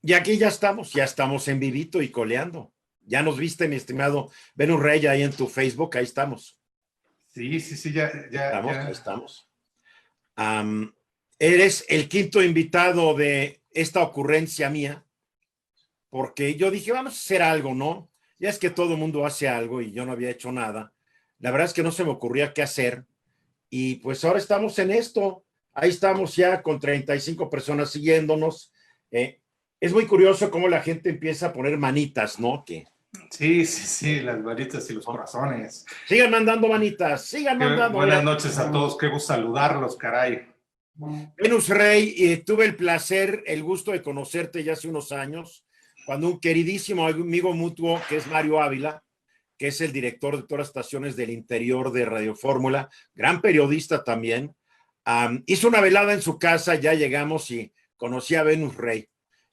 Y aquí ya estamos en vivito y coleando. Ya nos viste, mi estimado Venus Rey, ahí en tu Facebook, ahí estamos. Sí, sí, sí, ya, ya, Estamos, ahí ya. estamos. Am, Eres el quinto invitado de esta ocurrencia mía, porque yo dije, vamos a hacer algo, ¿no? Ya es que todo el mundo hace algo y yo no había hecho nada. La verdad es que no se me ocurría qué hacer. Y pues ahora estamos en esto. Ahí estamos ya con 35 personas siguiéndonos. Eh, es muy curioso cómo la gente empieza a poner manitas, ¿no? Que Sí, sí, sí, las varitas y los ¿no? corazones. Sigan mandando manitas, sigan mandando. Buenas Mira, noches a todos, qué gusto saludarlos, caray. Venus Rey, tuve el placer, el gusto de conocerte ya hace unos años, cuando un queridísimo amigo mutuo, que es Mario Ávila, que es el director de todas las estaciones del interior de Radio Fórmula, gran periodista también, hizo una velada en su casa, ya llegamos y conocí a Venus Rey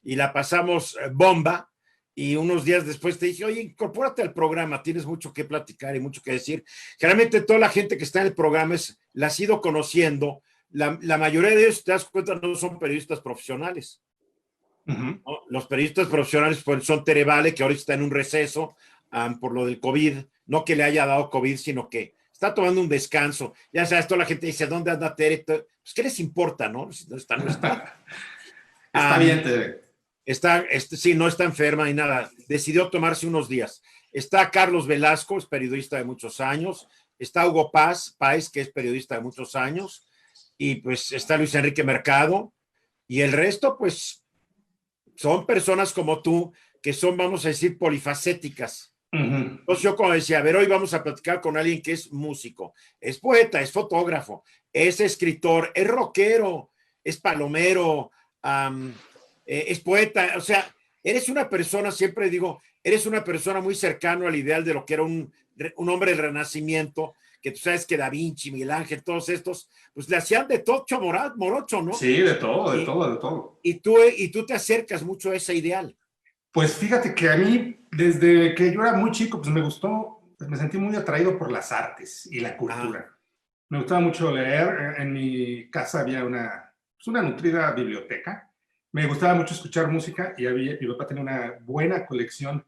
y la pasamos bomba. Y unos días después te dije, oye, incorpórate al programa, tienes mucho que platicar y mucho que decir. Generalmente toda la gente que está en el programa la has ido conociendo. La mayoría de ellos, te das cuenta, no son periodistas profesionales. ¿No? Los periodistas profesionales pues, son Tere Vale, que ahora está en un receso por lo del COVID, no que le haya dado COVID, sino que está tomando un descanso. Ya sabes, toda la gente dice, ¿dónde anda Tere? Pues, ¿qué les importa, no? Si no está, no está. Está bien, Um, sí, no está enferma ni nada. Decidió tomarse unos días. Está Carlos Velasco, es periodista de muchos años. Está Hugo Páez, que es periodista de muchos años. Y pues está Luis Enrique Mercado. Y el resto, pues, son personas como tú, que son, vamos a decir, polifacéticas. Entonces yo como decía, a ver, hoy vamos a platicar con alguien que es músico, es poeta, es fotógrafo, es escritor, es rockero, es palomero, es poeta, o sea, eres una persona, siempre digo, eres una persona muy cercano al ideal de lo que era un hombre del Renacimiento, que tú sabes que Da Vinci, Miguel Ángel, todos estos, pues le hacían de tocho morocho, ¿no? Sí, de todo, de Y, todo, de todo. y tú te acercas mucho a ese ideal. Pues fíjate que a mí, desde que yo era muy chico, pues me gustó, pues me sentí muy atraído por las artes y la Ajá, cultura. Me gustaba mucho leer. En mi casa había pues una nutrida biblioteca. Me gustaba mucho escuchar música y mi papá tenía una buena colección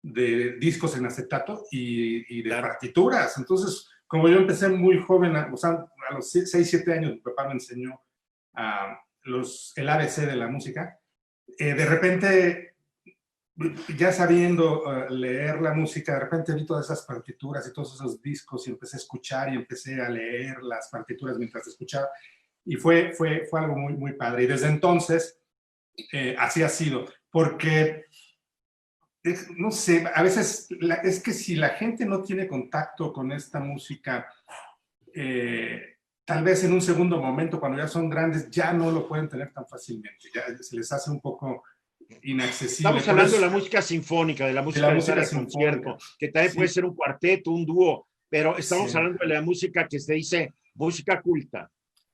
de discos en acetato y de claro. partituras. Entonces, como yo empecé muy joven, o sea, a los 6, 7 años, mi papá me enseñó el ABC de la música. De repente, ya sabiendo leer la música, de repente vi todas esas partituras y todos esos discos y empecé a escuchar y empecé a leer las partituras mientras escuchaba. Y fue algo muy, muy padre. Y desde entonces, así ha sido. Porque, no sé, a veces es que si la gente no tiene contacto con esta música, tal vez en un segundo momento, cuando ya son grandes, ya no lo pueden tener tan fácilmente. Ya se les hace un poco inaccesible. Estamos Por hablando de eso, la música sinfónica, de la de la música de música sala de sinfónica. concierto, que también puede Sí, ser un cuarteto, un dúo, pero sí. estamos hablando de la música que se dice música culta.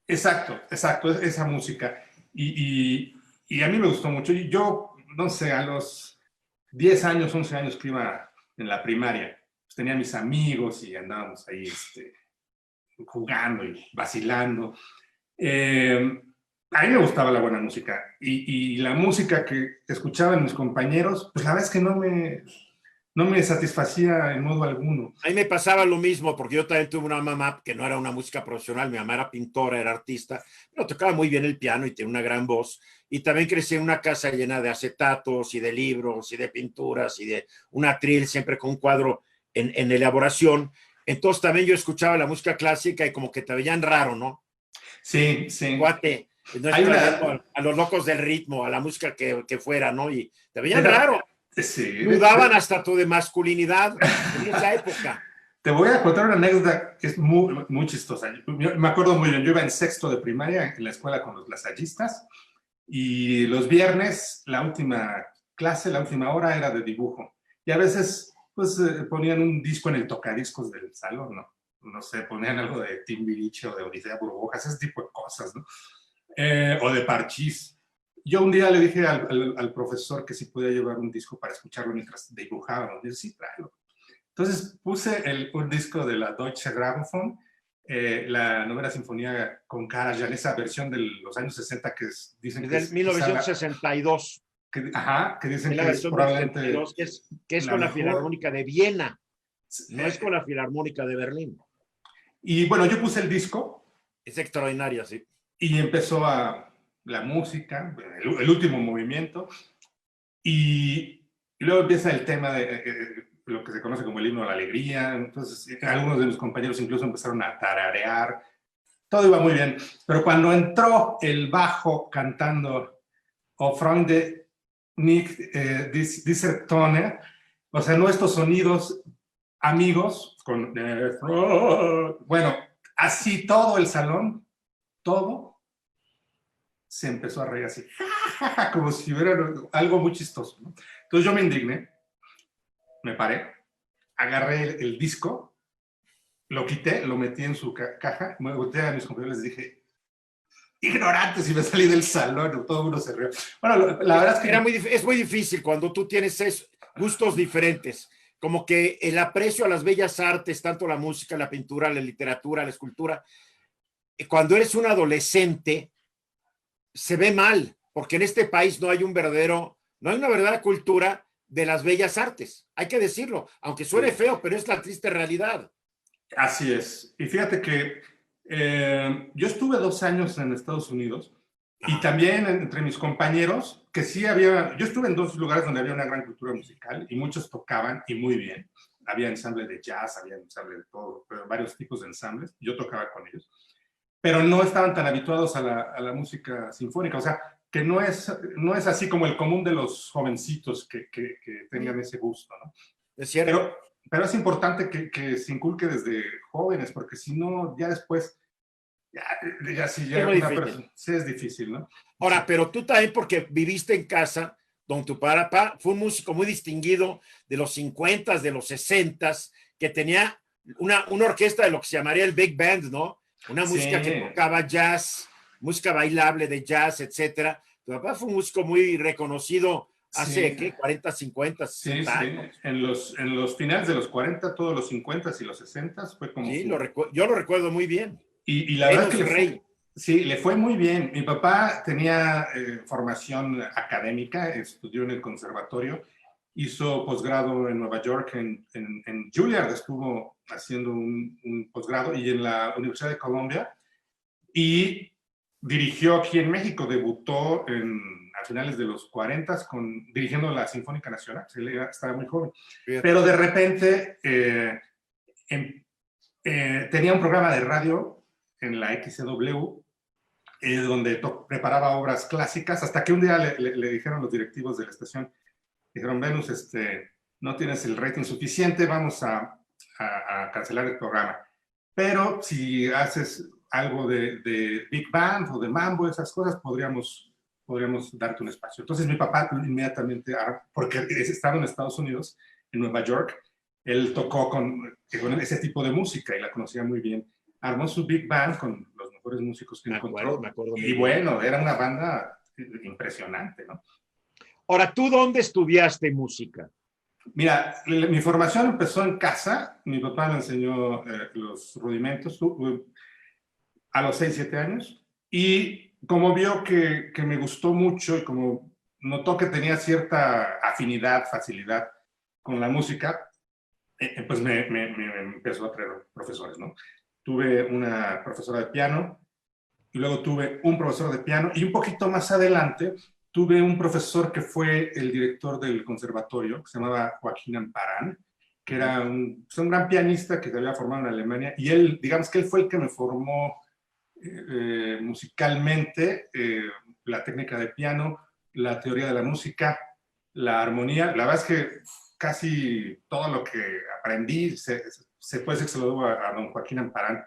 Exacto, exacto, esa música. Y a mí me gustó mucho. Y yo, no sé, a los 10 años, 11 años que iba en la primaria, pues tenía mis amigos y andábamos ahí jugando y vacilando. A mí me gustaba la buena música. Y la música que escuchaban mis compañeros, pues la verdad es que no me satisfacía en modo alguno. A mí me pasaba lo mismo, porque yo también tuve una mamá que no era una música profesional, mi mamá era pintora, era artista, pero tocaba muy bien el piano y tiene una gran voz. Y también crecí en una casa llena de acetatos y de libros y de pinturas y de un atril, siempre con un cuadro en elaboración. Entonces también yo escuchaba la música clásica y como que te veían raro, ¿no? Sí, sí. Cuate, no Hay está yendo una... a los locos del ritmo, a la música que fuera, ¿no? Y te veían Deja, raro, sí, dudaban hasta tu de masculinidad en esa época. te voy a contar una anécdota que es muy, muy chistosa. Yo me acuerdo muy bien, yo iba en sexto de primaria en la escuela con los lasallistas y los viernes la última clase, la última hora era de dibujo. Y a veces pues ponían un disco en el tocadiscos del salón, ¿no? No sé, ponían algo de Timbiriche o de Odisea Burbujas, ese tipo de cosas, ¿no? O de Parchís. Yo un día le dije al profesor que si podía llevar un disco para escucharlo mientras dibujábamos. Dice, sí, tráelo. Entonces puse un disco de la Deutsche Grammophon, la novena sinfonía con Karajan, esa versión de los años 60 que dicen que Desde el es quizá 1962. que dicen Es la que es versión del probablemente 72, que es la con la mejor. Filarmónica de Viena, no es Eh, con la Filarmónica de Berlín. Y bueno, yo puse el disco Es extraordinaria, sí. y empezó la música, el último movimiento, y luego empieza el tema de lo que se conoce como el himno a la alegría. Entonces, algunos de mis compañeros incluso empezaron a tararear. Todo iba muy bien. Pero cuando entró el bajo cantando O Freunde nicht dieser Tone, o sea, no estos sonidos amigos, con, bueno, así todo el salón, todo se empezó a reír así, como si hubiera algo muy chistoso, ¿no? Entonces yo me indigné, me paré, agarré el disco, lo quité, lo metí en su caja, me volteé a mis compañeros y les dije, ignorantes, y me salí del salón, todo el mundo se rió. Bueno, la verdad es que... Es muy difícil cuando tú tienes gustos diferentes, como que el aprecio a las bellas artes, tanto la música, la pintura, la literatura, la escultura, cuando eres un adolescente, se ve mal, porque en este país no hay no hay una verdadera cultura de las bellas artes, hay que decirlo, aunque suene feo, pero es la triste realidad. Así es. Y fíjate que yo estuve 2 años en Estados Unidos y también entre mis compañeros, que sí había, yo estuve en 2 lugares donde había una gran cultura musical y muchos tocaban y muy bien. Había ensamble de jazz, había ensamble de todo, pero varios tipos de ensambles. Yo tocaba con ellos, pero no estaban tan habituados a la música sinfónica. O sea, que no es así como el común de los jovencitos que tengan ese gusto, ¿no? Es cierto. Pero es importante que se inculque desde jóvenes, porque si no, ya después, si ya Es muy difícil. Sí es difícil, ¿no? Ahora, Sí. pero tú también porque viviste en casa, don tu papá fue un músico muy distinguido de los 50, de los 60, que tenía una orquesta de lo que se llamaría el Big Band, ¿no? Una música que tocaba jazz, música bailable de jazz, etcétera. Tu papá fue un músico muy reconocido hace, ¿qué? 40, 50, 60 años. En los finales de los 40, todos los 50 y los 60 fue como Sí, su... yo lo recuerdo muy bien. Y la verdad es que le fue muy bien. Mi papá tenía formación académica, estudió en el conservatorio, hizo posgrado en Nueva York, en Juilliard estuvo haciendo un posgrado, y en la Universidad de Columbia, y dirigió aquí en México, debutó a finales de los 40 dirigiendo la Sinfónica Nacional. Él estaba muy joven. Fíjate. Pero de repente tenía un programa de radio en la XCW, donde preparaba obras clásicas, hasta que un día le dijeron los directivos de la estación, dijeron: Venus, no tienes el rating suficiente, vamos a cancelar el programa. Pero si haces algo de Big Band o de Mambo, esas cosas, podríamos darte un espacio. Entonces mi papá inmediatamente, porque estaba en Estados Unidos, en Nueva York, él tocó con ese tipo de música y la conocía muy bien. Armó su Big Band con los mejores músicos que encontró. Me acuerdo y bueno, era una banda impresionante, ¿no? Ahora, ¿tú dónde estudiaste música? Mira, mi formación empezó en casa. Mi papá me enseñó los rudimentos a los 6, 7 años. Y como vio que me gustó mucho y como notó que tenía cierta afinidad, facilidad con la música, pues me empezó a traer profesores, ¿no? Tuve una profesora de piano, y luego tuve un profesor de piano, y un poquito más adelante tuve un profesor que fue el director del conservatorio, que se llamaba Joaquín Amparán, que era un gran pianista que se había formado en Alemania, y él, digamos que él fue el que me formó musicalmente, la técnica de piano, la teoría de la música, la armonía. La verdad es que casi todo lo que aprendí se puede decir que se lo debo a don Joaquín Amparán,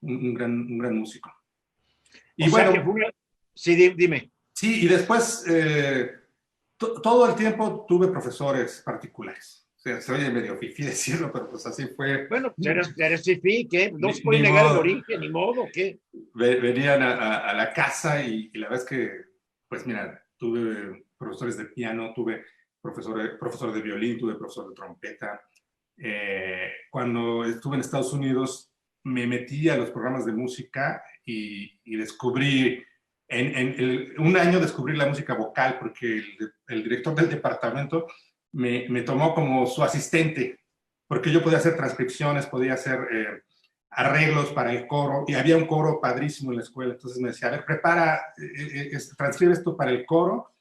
un gran músico. Y o bueno, sea que fue... Sí, dime. Sí, y después todo el tiempo tuve profesores particulares. O sea, se oye medio fifí decirlo, pero pues así fue. Bueno, eres fifí, ¿qué? No se puede negar el origen, ni modo, ¿qué? Venían a la casa y la verdad es que, pues mira, tuve profesores de piano, tuve profesor de violín, tuve profesor de trompeta. Cuando estuve en Estados Unidos, me metí a los programas de música y descubrí un año descubrí la música vocal porque el director del departamento me tomó como su asistente, porque yo podía hacer transcripciones, podía hacer arreglos para el coro, y había un coro padrísimo en la escuela, entonces me decía, a ver, transcribe esto para el coro,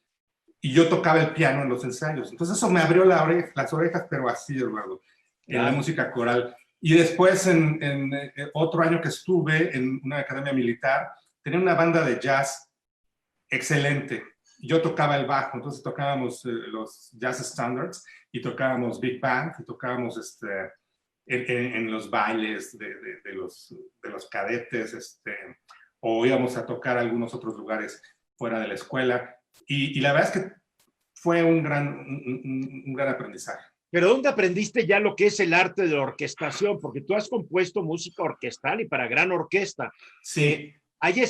y yo tocaba el piano en los ensayos. Entonces eso me abrió las orejas, pero así, Eduardo, en la música coral. Y después, en otro año que estuve en una academia militar, tenía una banda de jazz excelente. Yo tocaba el bajo, entonces tocábamos los jazz standards y tocábamos big band y tocábamos en los bailes de los cadetes, o íbamos a tocar a algunos otros lugares fuera de la escuela. Y la verdad es que fue un gran aprendizaje. Pero ¿dónde aprendiste ya lo que es el arte de la orquestación? Porque tú has compuesto música orquestal y para gran orquesta. Sí. Ahí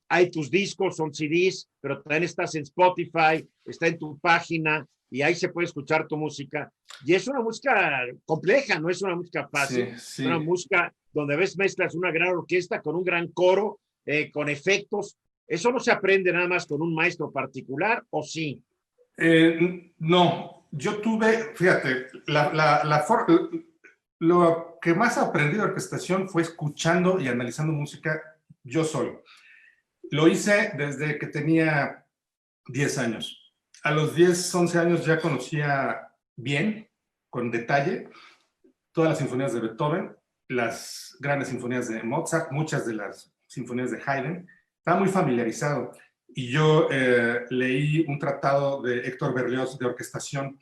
hay tus discos, son CDs, pero también estás en Spotify, está en tu página y ahí se puede escuchar tu música. Y es una música compleja, no es una música fácil, es una música donde a veces mezclas una gran orquesta con un gran coro, con efectos. ¿Eso no se aprende nada más con un maestro particular o sí? No, yo tuve, fíjate, lo que más aprendí de orquestación fue escuchando y analizando música yo solo. Lo hice desde que tenía 10 años. A los 10, 11 años ya conocía bien, con detalle, todas las sinfonías de Beethoven, las grandes sinfonías de Mozart, muchas de las sinfonías de Haydn. Estaba muy familiarizado. Y yo leí un tratado de Héctor Berlioz de orquestación.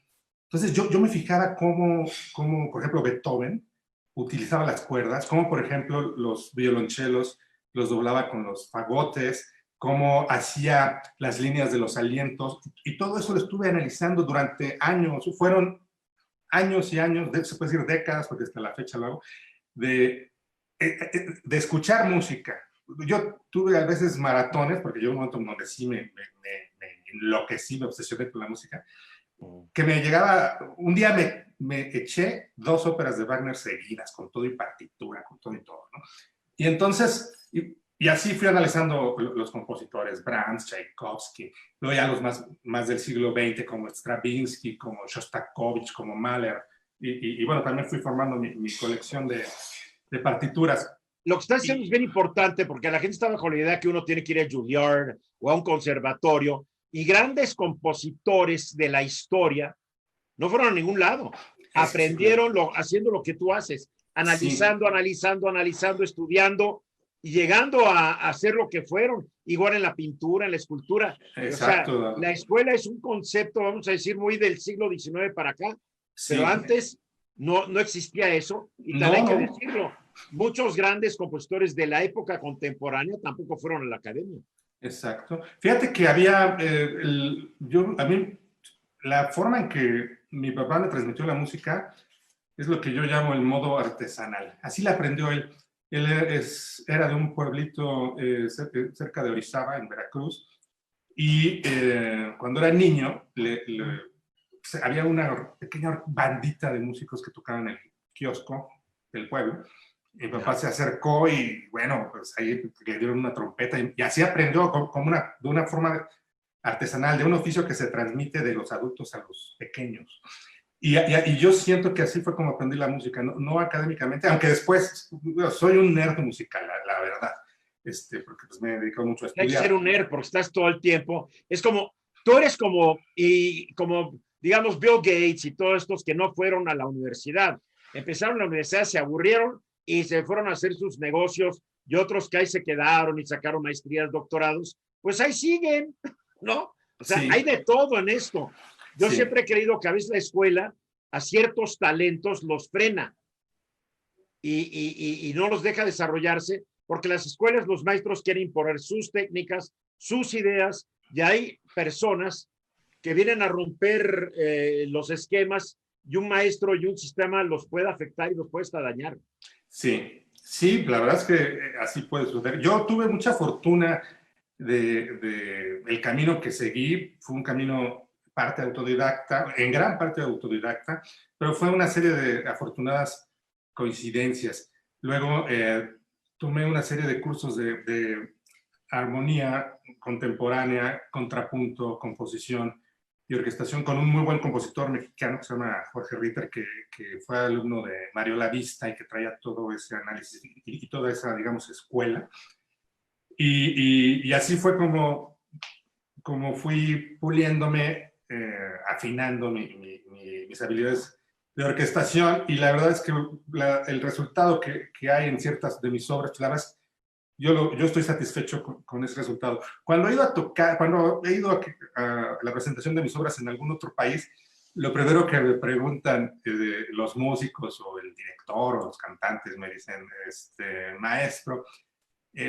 Entonces yo me fijaba cómo, por ejemplo, Beethoven utilizaba las cuerdas, cómo, por ejemplo, los violonchelos los doblaba con los fagotes, cómo hacía las líneas de los alientos. Y todo eso lo estuve analizando durante años. Fueron años y años, se puede decir décadas, porque hasta la fecha lo hago, de escuchar música. Yo tuve a veces maratones, porque yo un momento donde sí me enloquecí, me obsesioné con la música, que me llegaba, un día me eché 2 óperas de Wagner seguidas, con todo y partitura, con todo y todo, ¿no? Y entonces, y así fui analizando los compositores, Brahms, Tchaikovsky, luego ya los más del siglo XX, como Stravinsky, como Shostakovich, como Mahler, y bueno, también fui formando mi colección de partituras. Lo que estás diciendo es bien importante porque la gente está bajo la idea que uno tiene que ir a Juilliard o a un conservatorio y grandes compositores de la historia no fueron a ningún lado. Aprendieron haciendo lo que tú haces, analizando, estudiando y llegando a hacer lo que fueron, igual en la pintura, en la escultura. Exacto. O sea, la escuela es un concepto, vamos a decir, muy del siglo XIX para acá, pero antes no existía eso y también hay que decirlo. Muchos grandes compositores de la época contemporánea tampoco fueron a la academia. Exacto. Fíjate que había, a mí, la forma en que mi papá me transmitió la música es lo que yo llamo el modo artesanal. Así la aprendió él. Él era de un pueblito cerca de Orizaba, en Veracruz, y cuando era niño había una pequeña bandita de músicos que tocaban en el kiosco del pueblo. Mi papá se acercó y, bueno, pues ahí le dieron una trompeta y así aprendió de una forma artesanal, de un oficio que se transmite de los adultos a los pequeños. Y yo siento que así fue como aprendí la música, no académicamente, aunque después soy un nerd musical, la verdad, porque pues me he dedicado mucho a estudiar. Hay que ser un nerd porque estás todo el tiempo. Es como, tú eres como, digamos, Bill Gates y todos estos que no fueron a la universidad. Empezaron la universidad, se aburrieron y se fueron a hacer sus negocios, y otros que ahí se quedaron y sacaron maestrías, doctorados, pues ahí siguen, ¿no? O sea, hay de todo en esto. Yo siempre he creído que a veces la escuela a ciertos talentos los frena y no los deja desarrollarse porque las escuelas, los maestros quieren imponer sus técnicas, sus ideas, y hay personas que vienen a romper los esquemas y un maestro y un sistema los puede afectar y los puede hasta dañar. Sí, la verdad es que así puede suceder. Yo tuve mucha fortuna el camino que seguí, fue un camino parte autodidacta, en gran parte autodidacta, pero fue una serie de afortunadas coincidencias. Luego tomé una serie de cursos de armonía contemporánea, contrapunto, composición y orquestación con un muy buen compositor mexicano que se llama Jorge Ritter, que fue alumno de Mario Lavista y que traía todo ese análisis y toda esa, digamos, escuela. Y así fue como fui puliéndome, afinando mis habilidades de orquestación, y la verdad es que el resultado que hay en ciertas de mis obras, la verdad, yo estoy satisfecho con ese resultado. Cuando he ido a tocar, cuando he ido a la presentación de mis obras en algún otro país, lo primero que me preguntan los músicos o el director o los cantantes me dicen, maestro,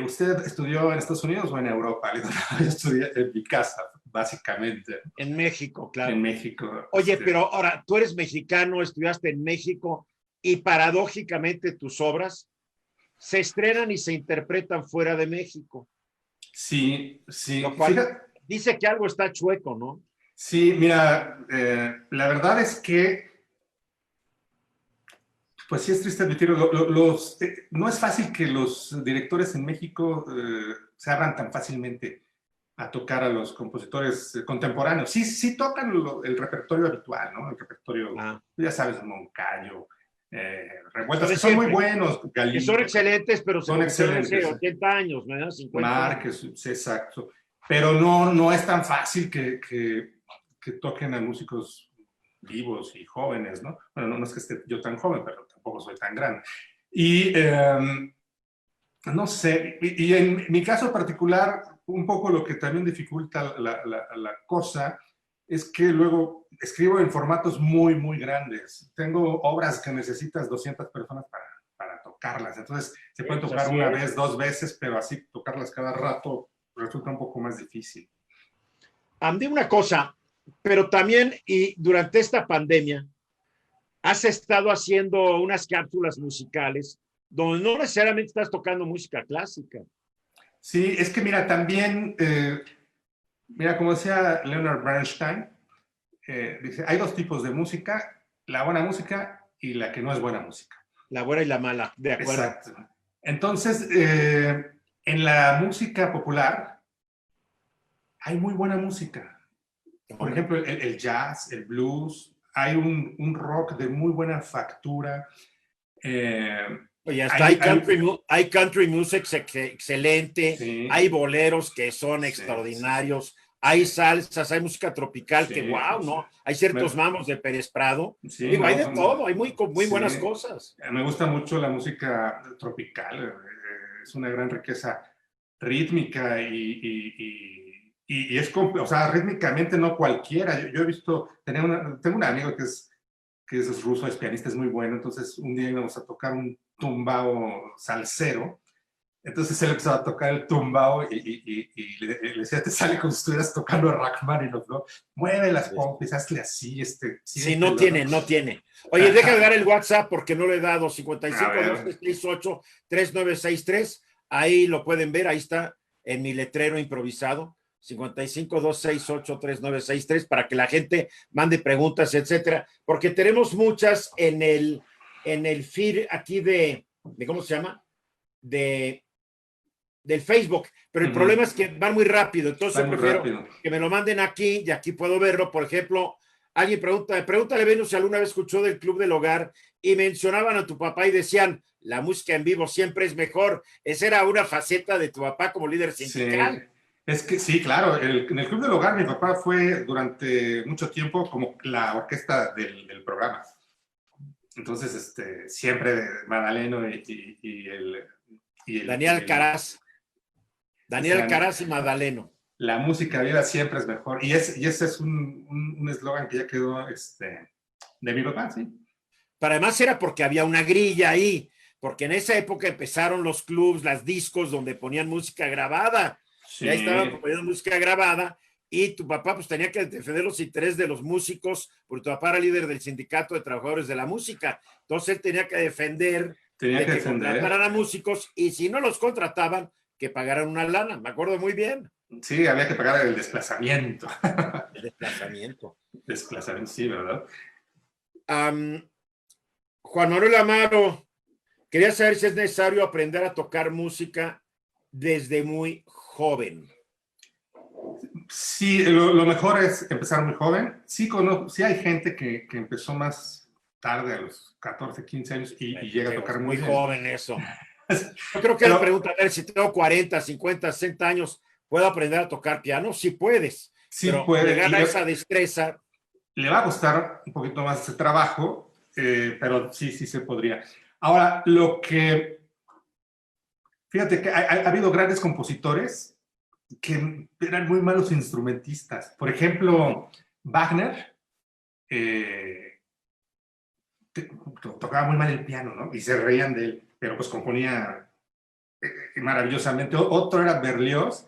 ¿usted estudió en Estados Unidos o en Europa? Le digo, no, yo estudié en mi casa, básicamente. En México, claro. En México. Oye, pero ahora, tú eres mexicano, estudiaste en México y paradójicamente tus obras se estrenan y se interpretan fuera de México. Sí, sí. Lo cual dice que algo está chueco, ¿no? Sí, mira, la verdad es que, pues sí es triste admitirlo, no es fácil que los directores en México se abran tan fácilmente a tocar a los compositores contemporáneos. Sí tocan el repertorio habitual, ¿no? El repertorio, ya sabes, Moncayo, Revueltas, que son muy buenos. Que son excelentes, pero son excelentes. Hace 80 años, ¿no? 50 Márquez, sí, exacto. Pero no es tan fácil que toquen a músicos vivos y jóvenes, ¿no? Bueno, no es que esté yo tan joven, pero tampoco soy tan grande. Y no sé, y en mi caso particular, un poco lo que también dificulta la cosa es que luego escribo en formatos muy, muy grandes. Tengo obras que necesitas 200 personas para tocarlas. Entonces, se pueden tocar una vez, 2 veces, pero así tocarlas cada rato resulta un poco más difícil. Dime una cosa, pero también, y durante esta pandemia, has estado haciendo unas cápsulas musicales donde no necesariamente estás tocando música clásica. Sí, es que mira, también, mira, como decía Leonard Bernstein, dice, hay 2 tipos de música, la buena música y la que no es buena música. La buena y la mala, de acuerdo. Exacto. Entonces, en la música popular hay muy buena música. Por ejemplo, el jazz, el blues, hay un rock de muy buena factura. Oye, hasta hay country music excelente, sí. Hay boleros que son extraordinarios, sí. Hay salsas, hay música tropical que wow, ¿no? Hay ciertos mamos de Pérez Prado. Sí, digo, hay de todo, hay muy buenas cosas. Me gusta mucho la música tropical, es una gran riqueza rítmica y es, o sea, rítmicamente no cualquiera. Yo he visto, tengo un amigo que es ruso, es pianista, es muy bueno, entonces un día íbamos a tocar un tumbao salsero, entonces él empezó a tocar el tumbao y le decía, te sale como si estuvieras tocando a Rachmaninoff, ¿no? Mueve las pompis, hazle así, sí, no tiene. Oye, ajá. Deja de dar el WhatsApp porque no lo he dado, 55-268-3963, ahí lo pueden ver, ahí está en mi letrero improvisado, 55-268-3963, para que la gente mande preguntas, etcétera, porque tenemos muchas en el feed aquí de ¿cómo se llama? Del Facebook, pero el problema es que van muy rápido, entonces prefiero que me lo manden aquí y aquí puedo verlo. Por ejemplo, alguien pregúntale Venus si alguna vez escuchó del Club del Hogar y mencionaban a tu papá y decían, la música en vivo siempre es mejor. Esa era una faceta de tu papá como líder sindical. Sí. Es que sí, claro, en el Club del Hogar mi papá fue durante mucho tiempo como la orquesta del programa. Entonces, siempre Madaleno y el Daniel Caraz. Daniel Caraz y Madaleno. La música viva siempre es mejor. Y ese es un eslogan que ya quedó de mi papá, sí. Pero además era porque había una grilla ahí, porque en esa época empezaron los clubs, las discos donde ponían música grabada. Sí. Y ahí estaban poniendo música grabada y tu papá pues tenía que defender los intereses de los músicos, porque tu papá era líder del sindicato de trabajadores de la música. Entonces él tenía que defender que contrataran a músicos y si no los contrataban, que pagaran una lana. Me acuerdo muy bien. Sí, había que pagar el desplazamiento. El desplazamiento. Desplazamiento, sí, ¿verdad? Juan Manuel Amaro, quería saber si es necesario aprender a tocar música desde muy joven. Sí, lo mejor es empezar muy joven. Sí, sí hay gente que empezó más tarde, a los 14, 15 años, y llega a tocar muy muy bien. joven eso. Yo creo que Pero, él pregunta, a ver, si tengo 40, 50, 60 años, ¿puedo aprender a tocar piano? Sí puedes, sí pero puede, llegar a esa destreza. le va a costar un poquito más ese trabajo, pero sí se podría. Ahora, fíjate que ha habido grandes compositores que eran muy malos instrumentistas. Por ejemplo, Wagner tocaba muy mal el piano, ¿no? Y se reían de él, pero pues componía maravillosamente. Otro era Berlioz,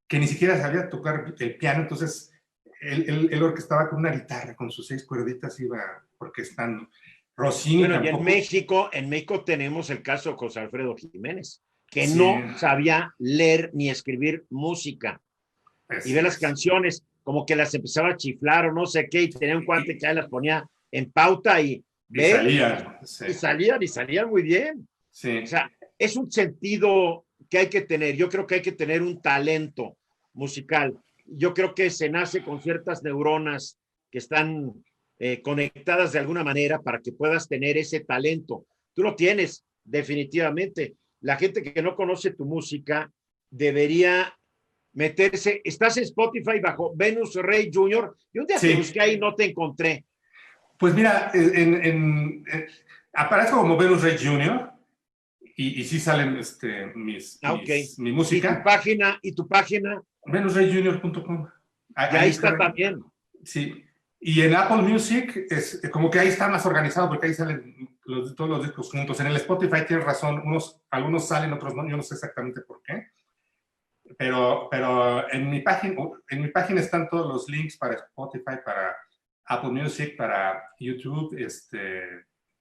que ni siquiera sabía tocar el piano, entonces él orquestaba con una guitarra, con sus 6 cuerditas iba orquestando. Rossini Bueno, y tampoco. En México tenemos el caso de José Alfredo Jiménez, que Sí, no sabía leer ni escribir música. Y ve las canciones, como que las empezaba a chiflar o no sé qué, y tenía un cuate que ahí las ponía en pauta y ve, salían. Sí. y salían muy bien. Sí. O sea, es un sentido que hay que tener. Yo creo que hay que tener un talento musical. Yo creo que se nace con ciertas neuronas que están conectadas de alguna manera para que puedas tener ese talento. Tú lo tienes, definitivamente. La gente que no conoce tu música debería meterse. Estás en Spotify bajo Venus Rey Jr. Y un día te busqué ahí y no te encontré. Pues mira, aparezco como Venus Rey Jr. Y sí salen mi música. ¿Y tu página? venusreyjunior.com. Y ahí está también. Sí. Y en Apple Music es como que ahí está más organizado porque ahí salen todos los discos juntos. En el Spotify tienes razón, algunos salen, otros no, yo no sé exactamente por qué. Pero en mi página están todos los links para Spotify, para Apple Music, para YouTube,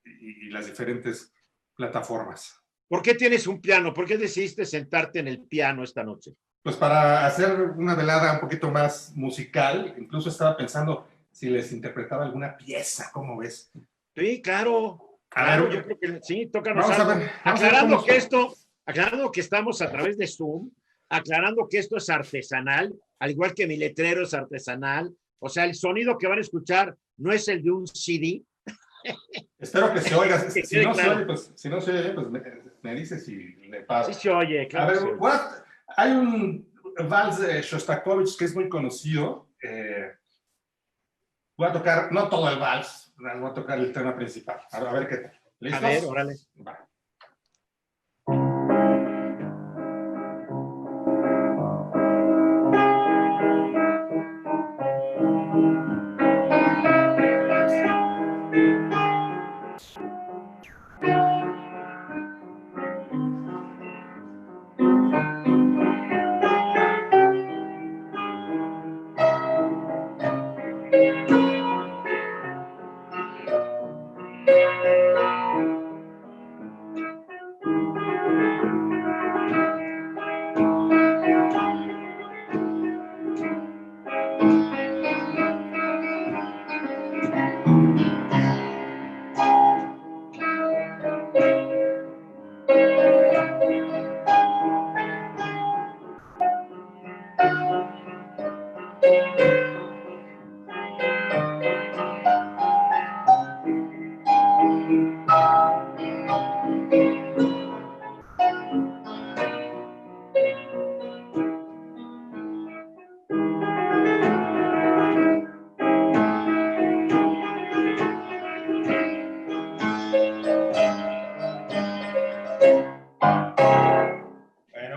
y las diferentes plataformas. ¿Por qué tienes un piano? ¿Por qué decidiste sentarte en el piano esta noche? Pues para hacer una velada un poquito más musical, incluso estaba pensando si les interpretaba alguna pieza, ¿cómo ves? Sí, claro. Claro, Yo creo que sí, tócanos vamos algo. a ver, Aclarando que estamos a través de Zoom, aclarando que esto es artesanal, al igual que mi letrero es artesanal. O sea, el sonido que van a escuchar no es el de un CD. Espero que se oiga. Si no se oye, pues me dices y le paso. Sí se oye, claro. A ver, hay un vals de Shostakovich que es muy conocido. Voy a tocar, no todo el vals, voy a tocar el tema principal. A ver qué tal. ¿Listos? A ver, órale. Va.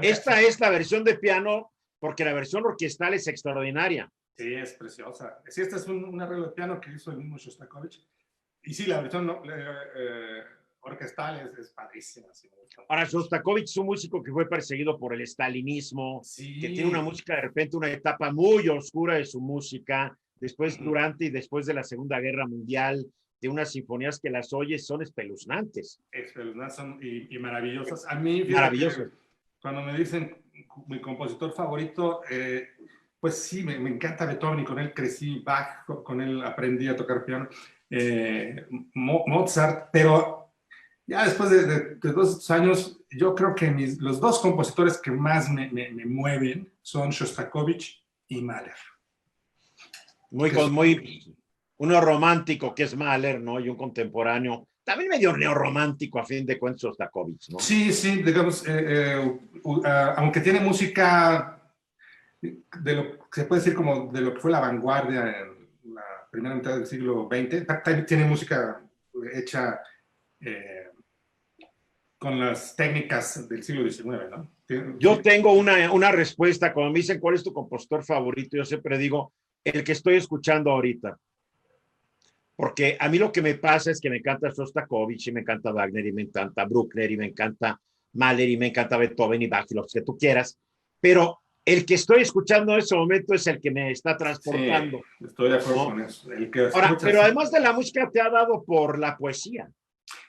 Esta es la versión de piano, porque la versión orquestal es extraordinaria. Sí, es preciosa. Sí, este es un arreglo de piano que hizo el mismo Shostakovich. Y sí, la versión orquestal es padrísima. Sí. Ahora, Shostakovich es un músico que fue perseguido por el stalinismo, sí, que tiene una música, de repente, una etapa muy oscura de su música, después, durante y después de la Segunda Guerra Mundial, de unas sinfonías que las oyes son espeluznantes. Espeluznantes son y maravillosas. A mí, maravillosas. Cuando me dicen mi compositor favorito, pues sí, me encanta Beethoven y con él crecí, Bach, con él aprendí a tocar piano, Mozart, pero Ya después de todos estos años, yo creo que los dos compositores que más me mueven son Shostakovich y Mahler. Muy, uno romántico que es Mahler, ¿no? Y un contemporáneo, también medio neorromántico a fin de cuentas, Shostakovich, ¿no? Sí, sí, digamos, aunque tiene música de lo que se puede decir como de lo que fue la vanguardia en la primera mitad del siglo XX, tiene música hecha con las técnicas del siglo XIX, ¿no? Yo tengo una respuesta, cuando me dicen cuál es tu compositor favorito, yo siempre digo el que estoy escuchando ahorita. Porque a mí lo que me pasa es que me encanta Shostakovich y me encanta Wagner y me encanta Bruckner y me encanta Mahler y me encanta Beethoven y Bach y los que tú quieras, pero el que estoy escuchando en ese momento es el que me está transportando. Sí, estoy de acuerdo, ¿no?, con eso. El que ahora, pero además de la música te ha dado por la poesía.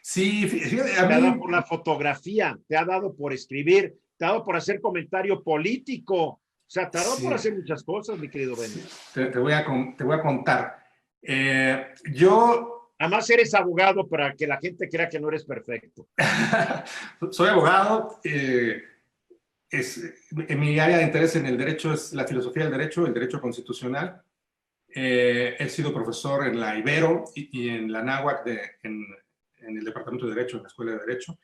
Sí, fíjate, te ha dado por la fotografía, te ha dado por escribir, te ha dado por hacer comentario político. O sea, te ha dado por hacer muchas cosas, mi querido Ben. Te voy a contar. Yo... Además eres abogado para que la gente crea que no eres perfecto. Soy abogado. Mi área de interés en el derecho es la filosofía del derecho, el derecho constitucional. He sido profesor en la Ibero y en la Náhuac en el Departamento de Derecho, en la Escuela de Derecho.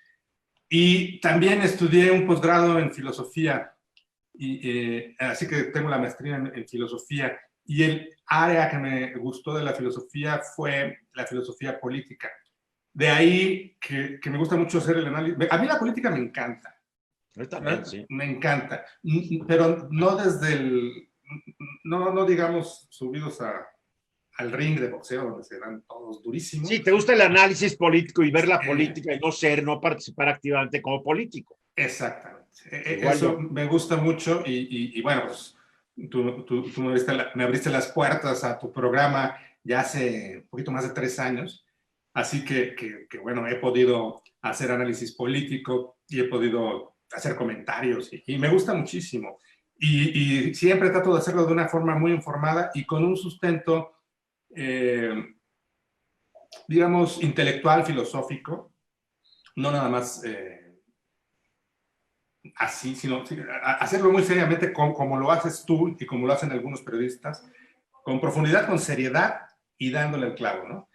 Y también estudié un posgrado en filosofía, así que tengo la maestría en filosofía. Y el área que me gustó de la filosofía fue la filosofía política. De ahí que me gusta mucho hacer el análisis. A mí la política me encanta. También, sí. Me encanta, pero no desde no digamos subidos al ring de boxeo donde se dan todos durísimos. Sí, te gusta el análisis político y ver la política y no participar activamente como político. Exactamente. Eso me gusta mucho y bueno, pues tú me abriste las puertas a tu programa ya hace un poquito más de 3 años, así que bueno, he podido hacer análisis político y he podido hacer comentarios y me gusta muchísimo. Y siempre trato de hacerlo de una forma muy informada y con un sustento, digamos, intelectual, filosófico, no nada más así, sino hacerlo muy seriamente como lo haces tú y como lo hacen algunos periodistas, con profundidad, con seriedad y dándole el clavo, ¿no?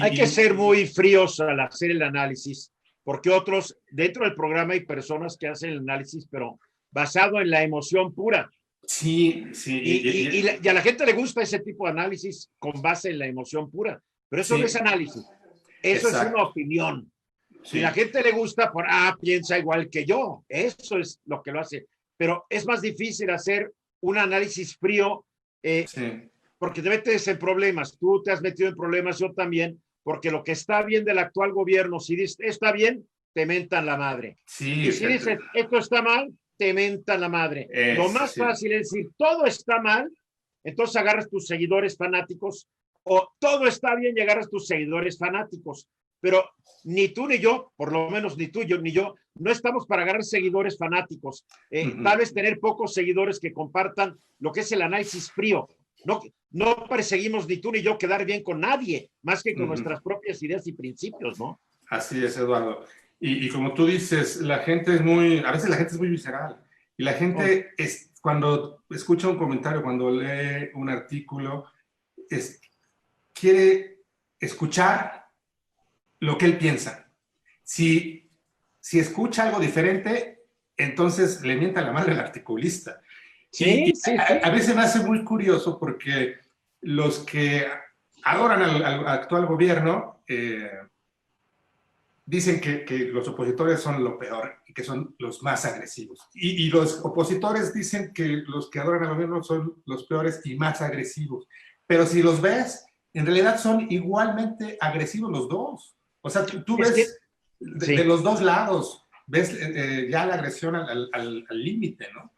Hay que ser muy fríos al hacer el análisis, porque otros, dentro del programa hay personas que hacen el análisis, pero basado en la emoción pura. Sí. Y a la gente le gusta ese tipo de análisis con base en la emoción pura, pero eso no es análisis, eso es una opinión. Si la gente le gusta, piensa igual que yo, eso es lo que lo hace, pero es más difícil hacer un análisis frío, porque te metes en problemas, tú te has metido en problemas, yo también, porque lo que está bien del actual gobierno, si dices, está bien, te mentan la madre. Y si dices, esto está mal, te mentan la madre. Lo más fácil es decir, todo está mal, entonces agarras tus seguidores fanáticos, o todo está bien y agarras tus seguidores fanáticos. Pero ni tú ni yo, por lo menos ni tú ni yo, no estamos para agarrar seguidores fanáticos. Tal vez tener pocos seguidores que compartan lo que es el análisis frío. No perseguimos ni tú ni yo quedar bien con nadie, más que con nuestras propias ideas y principios, ¿no? Así es, Eduardo. Y como tú dices, a veces la gente es muy visceral. Y la gente, cuando escucha un comentario, cuando lee un artículo, quiere escuchar lo que él piensa. Si escucha algo diferente, entonces le mienta la madre al articulista. Sí. A veces me hace muy curioso porque los que adoran al actual gobierno dicen que los opositores son lo peor y que son los más agresivos. Y los opositores dicen que los que adoran al gobierno son los peores y más agresivos. Pero si los ves, en realidad son igualmente agresivos los dos. O sea, tú ves de los dos lados, ves ya la agresión al límite, ¿no?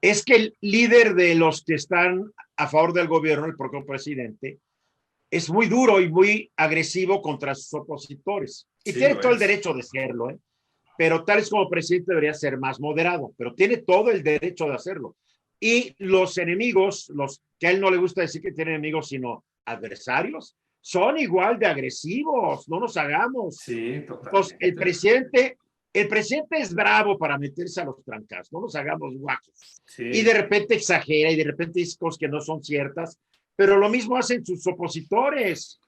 Es que el líder de los que están a favor del gobierno, el propio presidente, es muy duro y muy agresivo contra sus opositores. Y tiene todo el derecho de serlo, ¿eh? Pero tal vez como presidente debería ser más moderado, pero tiene todo el derecho de hacerlo. Y los enemigos, los que a él no le gusta decir que tiene enemigos, sino adversarios, son igual de agresivos, no nos hagamos. Sí, Entonces, totalmente. el presidente es bravo para meterse a los trancas, no nos hagamos guacos. Y Sí, de repente exagera y de repente dice cosas que no son ciertas, pero lo mismo hacen sus opositores.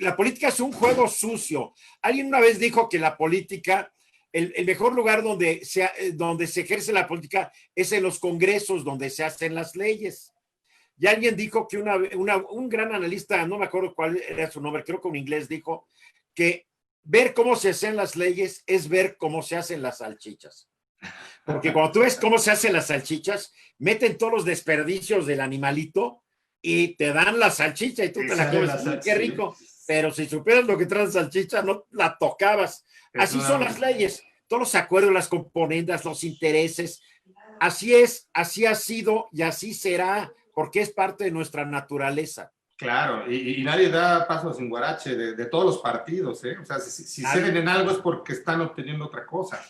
La política es un juego sucio. Alguien una vez dijo que la política, el mejor lugar donde se ejerce la política es en los congresos donde se hacen las leyes. Y alguien dijo que un gran analista, no me acuerdo cuál era su nombre, creo que un inglés dijo que ver cómo se hacen las leyes es ver cómo se hacen las salchichas. Porque cuando tú ves cómo se hacen las salchichas, meten todos los desperdicios del animalito y te dan la salchicha y tú te la comes. ¡Qué rico! Pero si supieras lo que trae la salchicha, no la tocabas. Así son las leyes. Todos los acuerdos, las componendas, los intereses. Así es, así ha sido y así será, porque es parte de nuestra naturaleza. Claro, y nadie da paso sin guarache de todos los partidos, ¿eh? O sea, si ceden en algo es porque están obteniendo otra cosa.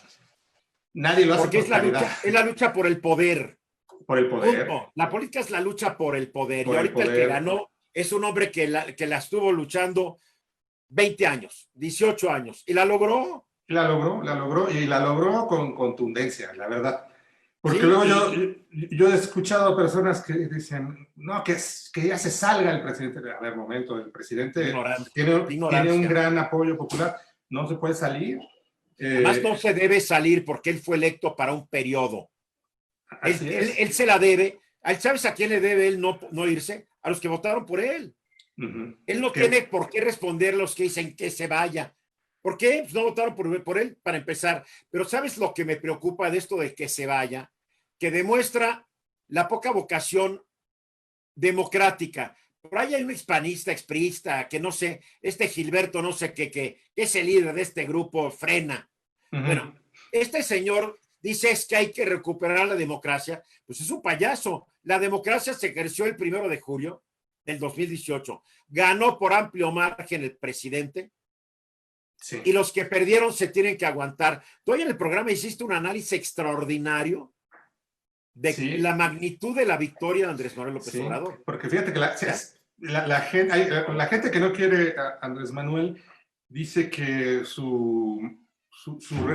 Nadie lo hace porque por caridad. Es la lucha por el poder. Por el poder. Punto. La política es la lucha por el poder. Por y ahorita el que ganó es un hombre que la estuvo luchando 20 años, 18 años, y la logró. La logró y la logró con contundencia, la verdad. Porque Sí, luego yo he escuchado a personas que dicen, no, que ya se salga el presidente. A ver, momento, el presidente tiene un gran apoyo popular, no se puede salir. Además, no se debe salir porque él fue electo para un periodo. Él se la debe. ¿Sabes a quién le debe él no irse? A los que votaron por él. Él no tiene por qué responder a los que dicen que se vaya. ¿Por qué? Pues no votaron por él para empezar. Pero ¿sabes lo que me preocupa de esto de que se vaya? Que demuestra la poca vocación democrática. Por ahí hay un hispanista, expriista, que no sé, Gilberto, no sé qué, que es el líder de este grupo, Frena. Bueno, este señor dice es que hay que recuperar la democracia. Pues es un payaso. La democracia se ejerció el 1 de julio del 2018. Ganó por amplio margen el presidente. Sí. Y los que perdieron se tienen que aguantar. Tú hoy en el programa hiciste un análisis extraordinario de la magnitud de la victoria de Andrés Manuel López Obrador. Porque fíjate que la gente que no quiere a Andrés Manuel dice que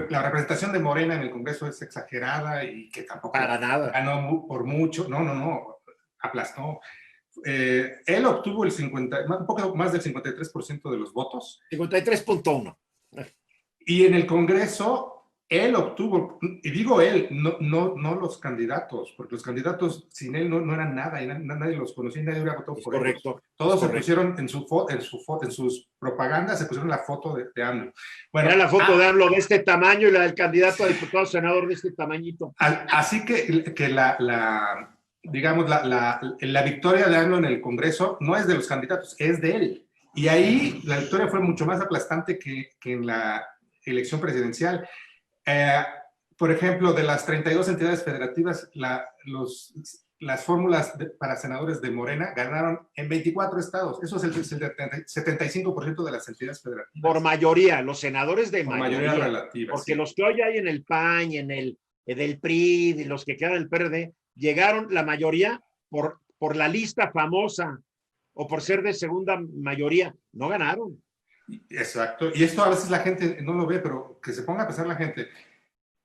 la representación de Morena en el Congreso es exagerada y que tampoco para nada ganó por mucho. No, aplastó. Él obtuvo un poco más del 53% de los votos. 53.1. Y en el Congreso, él obtuvo, y digo él, no los candidatos, porque los candidatos sin él no eran nada, y nadie los conocía, nadie hubiera votado por ellos. Todos se pusieron en sus propagandas, se pusieron la foto de AMLO. Bueno, era la foto de AMLO de este tamaño y la del candidato a diputado senador de este tamañito. Así que digamos, la victoria de AMLO en el Congreso no es de los candidatos, es de él. Y ahí la victoria fue mucho más aplastante que en la elección presidencial. Por ejemplo, de las 32 entidades federativas, las fórmulas para senadores de Morena ganaron en 24 estados. Eso es el 75% de las entidades federativas. Por mayoría, los senadores de mayoría relativa. Porque los que hoy hay en el PAN y en el del PRI y los que quedan en el PRD, llegaron la mayoría por la lista famosa o por ser de segunda mayoría. No ganaron. Exacto. Y esto a veces la gente no lo ve, pero que se ponga a pensar la gente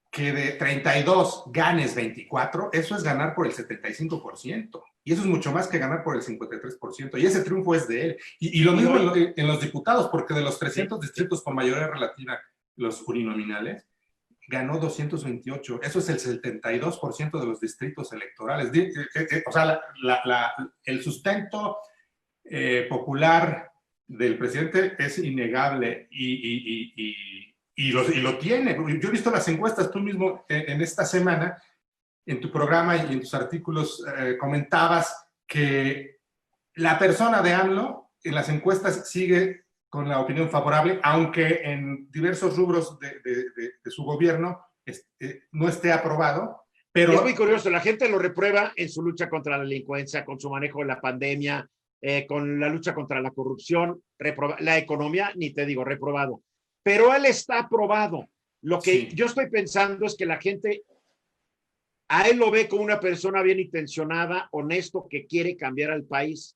que de 32 ganes 24, eso es ganar por el 75%. Y eso es mucho más que ganar por el 53%. Y ese triunfo es de él. Y lo mismo en los diputados, porque de los 300 distritos con mayoría relativa, los uninominales, ganó 228. Eso es el 72% de los distritos electorales. O sea, el sustento popular del presidente es innegable y lo tiene. Yo he visto las encuestas, tú mismo en esta semana, en tu programa y en tus artículos comentabas que la persona de AMLO en las encuestas sigue con la opinión favorable, aunque en diversos rubros de su gobierno no esté aprobado. Pero es muy curioso, la gente lo reprueba en su lucha contra la delincuencia, con su manejo de la pandemia, con la lucha contra la corrupción, la economía, ni te digo, reprobado. Pero él está aprobado. Lo que yo estoy pensando es que la gente a él lo ve como una persona bien intencionada, honesto, que quiere cambiar al país.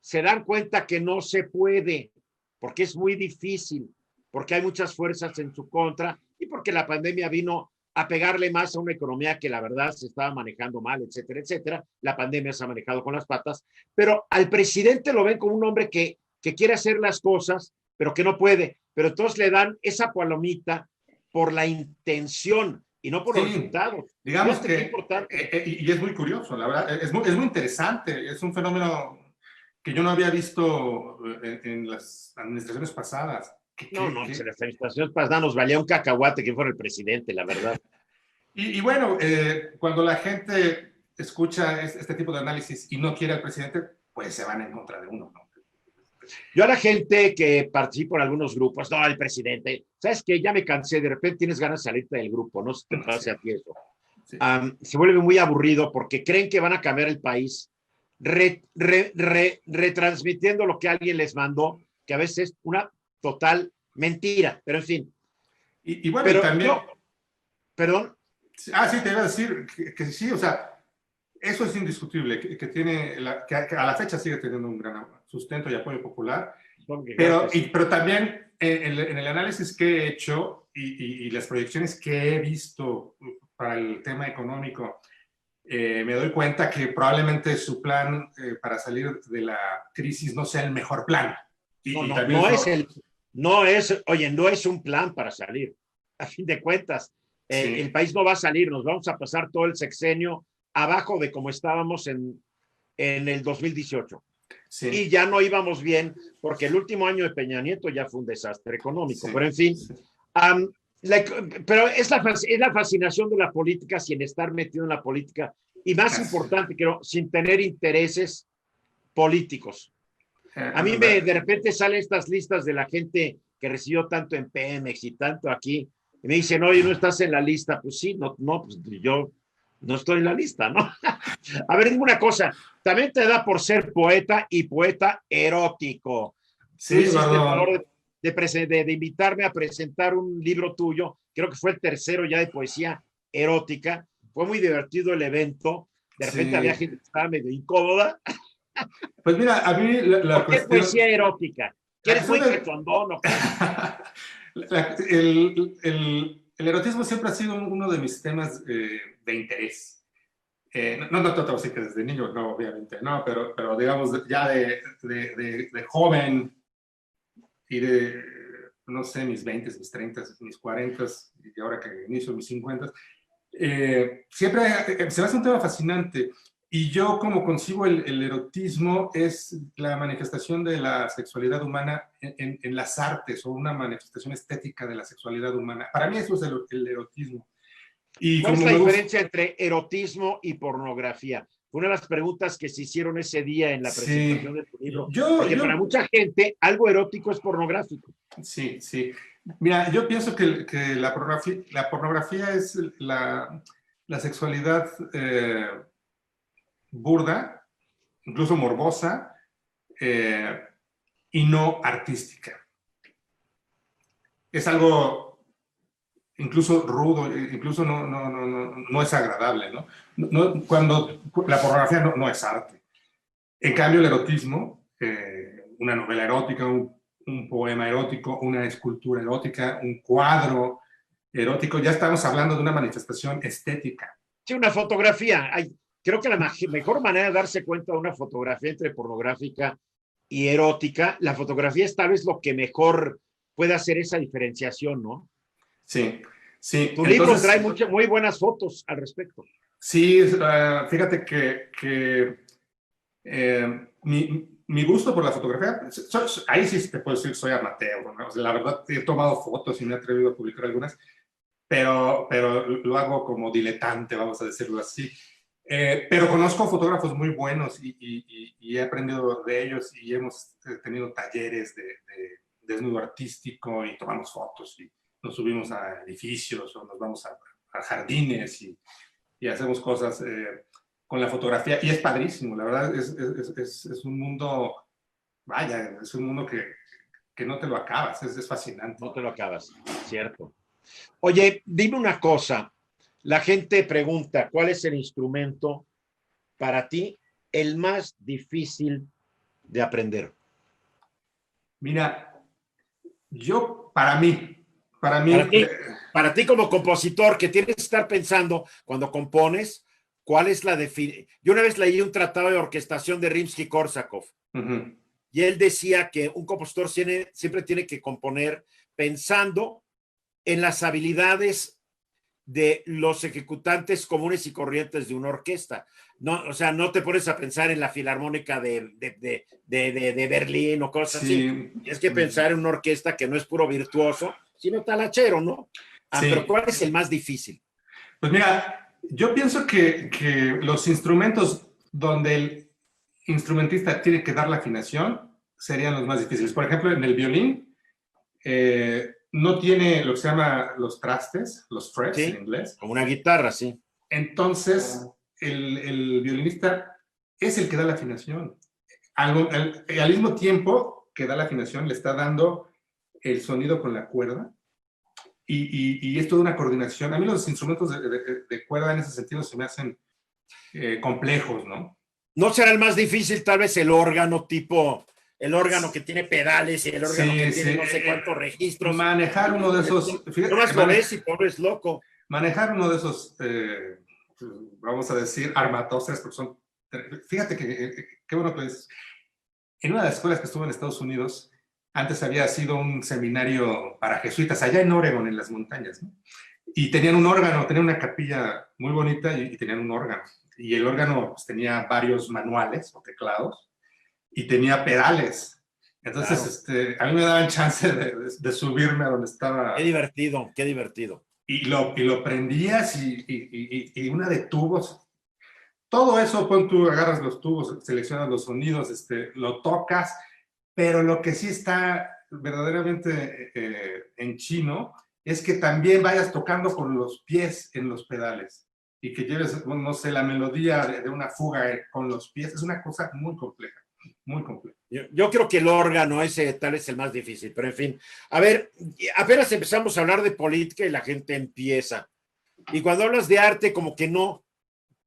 se dan cuenta que no se puede, porque es muy difícil, porque hay muchas fuerzas en su contra y porque la pandemia vino a pegarle más a una economía que la verdad se estaba manejando mal, etcétera, etcétera. La pandemia se ha manejado con las patas, pero al presidente lo ven como un hombre que quiere hacer las cosas, pero que no puede. Pero entonces le dan esa palomita por la intención y no por los Sí, resultados. digamos Fíjate qué que, importante. y es muy curioso, la verdad, es muy interesante, es un fenómeno que yo no había visto en las administraciones pasadas. No, pues en las administraciones pasadas nos valía un cacahuate que fuera el presidente, la verdad. Y bueno, cuando la gente escucha este tipo de análisis y no quiere al presidente, pues se van en contra de uno, ¿no? Yo a la gente que participo en algunos grupos, no, el presidente, ¿sabes qué? Ya me cansé, de repente tienes ganas de salirte del grupo, no se te pase Sí, a ti eso. sí. Se vuelve muy aburrido porque creen que van a cambiar el país retransmitiendo lo que alguien les mandó, que a veces es una total mentira, pero en fin. Y bueno, y Pero también, yo, perdón. sí, te iba a decir que sí, o sea, eso es indiscutible, que tiene, que a la fecha sigue teniendo un gran sustento y apoyo popular, pero también en el análisis que he hecho y las proyecciones que he visto para el tema económico, me doy cuenta que probablemente su plan para salir de la crisis no sea el mejor plan. Y también eso, Oye, no es un plan para salir. A fin de cuentas, sí, el país no va a salir, nos vamos a pasar todo el sexenio abajo de como estábamos en el 2018. sí, Y ya no íbamos bien, porque el último año de Peña Nieto ya fue un desastre económico. sí, Pero en fin, sí. pero es la fascinación de la política sin estar metido en la política y más importante, creo, sin tener intereses políticos. A mí de repente salen estas listas de la gente que recibió tanto en Pemex y tanto aquí, y me dicen, oye, ¿no estás en la lista? Pues sí, no, pues yo no estoy en la lista, ¿no? A ver, dime una cosa, también te da por ser poeta y poeta erótico. Tú Sí, hiciste el Eduardo. valor de invitarme a presentar un libro tuyo, creo que fue el tercero ya de poesía erótica, fue muy divertido el evento, de repente había Sí. gente que estaba medio incómoda. Pues mira, a mí ¿Por qué cuestión, poesía erótica? la ¿Quieres cuestión muy de, cachondón o qué? el erotismo siempre ha sido uno de mis temas de interés. No tanto así que desde niño, no, obviamente, no, pero digamos ya de joven y de, no sé, mis 20, mis 30, mis 40 y ahora que inicio mis 50, siempre se me hace un tema fascinante. Y yo como concibo el erotismo es la manifestación de la sexualidad humana en las artes o una manifestación estética de la sexualidad humana. Para mí eso es el erotismo. Y ¿Cuál es como la me gusta... diferencia entre erotismo y pornografía? Una de las preguntas que se hicieron ese día en la Sí, presentación de tu libro, porque para yo, mucha gente algo erótico es pornográfico. sí, sí. Mira, yo pienso que la pornografía es la sexualidad burda, incluso morbosa, eh, y no artística. Es algo incluso rudo, incluso no es agradable, ¿no? Cuando la pornografía no es arte. En cambio, el erotismo, una novela erótica, un poema erótico, una escultura erótica, un cuadro erótico, ya estamos hablando de una manifestación estética. Sí, una fotografía. Creo que la mejor manera de darse cuenta de una fotografía entre pornográfica y erótica, la fotografía es tal vez lo que mejor puede hacer esa diferenciación, ¿no? Sí, sí. Tu libro trae Entonces, muy buenas fotos al respecto. sí, fíjate que mi gusto por la fotografía, ahí sí te puedo decir, soy amateur, ¿no? O sea, la verdad, he tomado fotos y me he atrevido a publicar algunas, pero lo hago como diletante, vamos a decirlo así. Pero conozco fotógrafos muy buenos y he aprendido de ellos y hemos tenido talleres de desnudo artístico y tomamos fotos y nos subimos a edificios o nos vamos a jardines y hacemos cosas con la fotografía y es padrísimo, la verdad es un mundo, vaya, es un mundo que no te lo acabas, es fascinante. No te lo acabas, cierto. Oye, dime una cosa. La gente pregunta, ¿cuál es el instrumento para ti el más difícil de aprender? Mira, para mí, para ti como compositor, que tienes que estar pensando cuando compones, ¿cuál es la definición? Yo una vez leí un tratado de orquestación de Rimsky-Korsakov, y él decía que un compositor siempre tiene que componer pensando en las habilidades de los ejecutantes comunes y corrientes de una orquesta. No, o sea, no te pones a pensar en la filarmónica de Berlín o cosas así. Tienes que pensar en una orquesta que no es puro virtuoso, sino talachero, ¿no? Sí. Pero ¿cuál es el más difícil? Pues mira, yo pienso que los instrumentos donde el instrumentista tiene que dar la afinación serían los más difíciles. Por ejemplo, en el violín, no tiene lo que se llama los trastes, los frets, ¿sí?, en inglés. Como una guitarra, sí. Entonces, el violinista es el que da la afinación. Al mismo tiempo que da la afinación, le está dando el sonido con la cuerda. Y es toda una coordinación. A mí los instrumentos de cuerda en ese sentido se me hacen complejos, ¿no? ¿No será el más difícil tal vez el órgano tipo... el órgano que tiene pedales y el órgano que tiene no sé cuántos registros? Manejar uno de esos... No más lo ves y pobres loco. Manejar uno de esos, vamos a decir, armatostres, porque son... Fíjate qué bueno que es. En una de las escuelas que estuve en Estados Unidos, antes había sido un seminario para jesuitas, allá en Oregon, en las montañas, ¿no? Y tenían un órgano, tenían una capilla muy bonita y tenían un órgano. Y el órgano pues, tenía varios manuales o teclados y tenía pedales. Entonces, claro, a mí me daban chance de subirme a donde estaba. Qué divertido, qué divertido. Y lo prendías y una de tubos. Todo eso, tú agarras los tubos, seleccionas los sonidos, lo tocas, pero lo que sí está verdaderamente en chino es que también vayas tocando con los pies en los pedales y que lleves, no sé, la melodía de una fuga con los pies. Es una cosa muy compleja, muy compleja. Yo creo que el órgano ese tal es el más difícil, pero en fin. A ver, apenas empezamos a hablar de política y la gente empieza. Y cuando hablas de arte, como que no.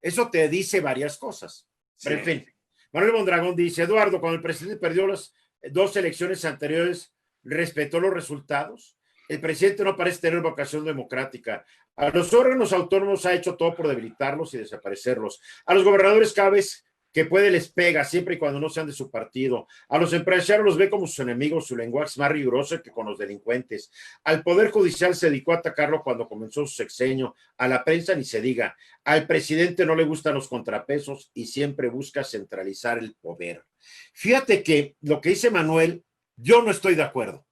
Eso te dice varias cosas. Pero en fin, Manuel Mondragón dice, Eduardo, cuando el presidente perdió las 2 elecciones anteriores, ¿respetó los resultados? El presidente no parece tener vocación democrática. A los órganos autónomos ha hecho todo por debilitarlos y desaparecerlos. A los gobernadores cada vez que puede les pega, siempre y cuando no sean de su partido. A los empresarios los ve como sus enemigos, su lenguaje es más riguroso que con los delincuentes. Al Poder Judicial se dedicó a atacarlo cuando comenzó su sexenio. A la prensa ni se diga. Al presidente no le gustan los contrapesos y siempre busca centralizar el poder. Fíjate que lo que dice Manuel, yo no estoy de acuerdo.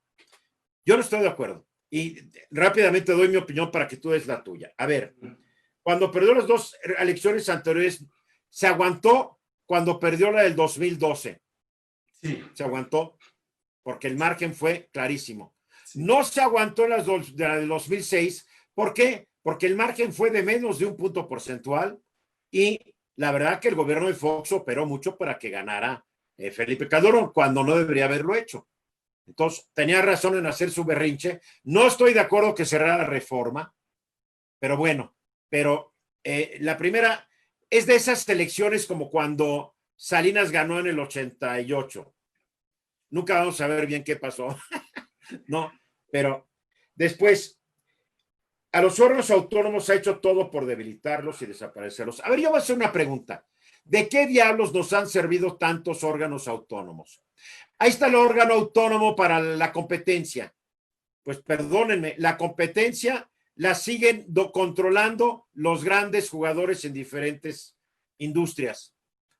Yo no estoy de acuerdo. Y rápidamente doy mi opinión para que tú des la tuya. A ver, cuando perdió las 2 elecciones anteriores, se aguantó cuando perdió la del 2012. Sí. Se aguantó porque el margen fue clarísimo. Sí. No se aguantó en la del 2006. ¿Por qué? Porque el margen fue de menos de 1 punto porcentual y la verdad que el gobierno de Fox operó mucho para que ganara Felipe Calderón cuando no debería haberlo hecho. Entonces, tenía razón en hacer su berrinche. No estoy de acuerdo que cerrara la reforma, pero bueno, la primera es de esas elecciones como cuando Salinas ganó en el 88. Nunca vamos a ver bien qué pasó, ¿no? Pero después, a los órganos autónomos ha hecho todo por debilitarlos y desaparecerlos. A ver, yo voy a hacer una pregunta. ¿De qué diablos nos han servido tantos órganos autónomos? Ahí está el órgano autónomo para la competencia. Pues perdónenme, la competencia la siguen controlando los grandes jugadores en diferentes industrias,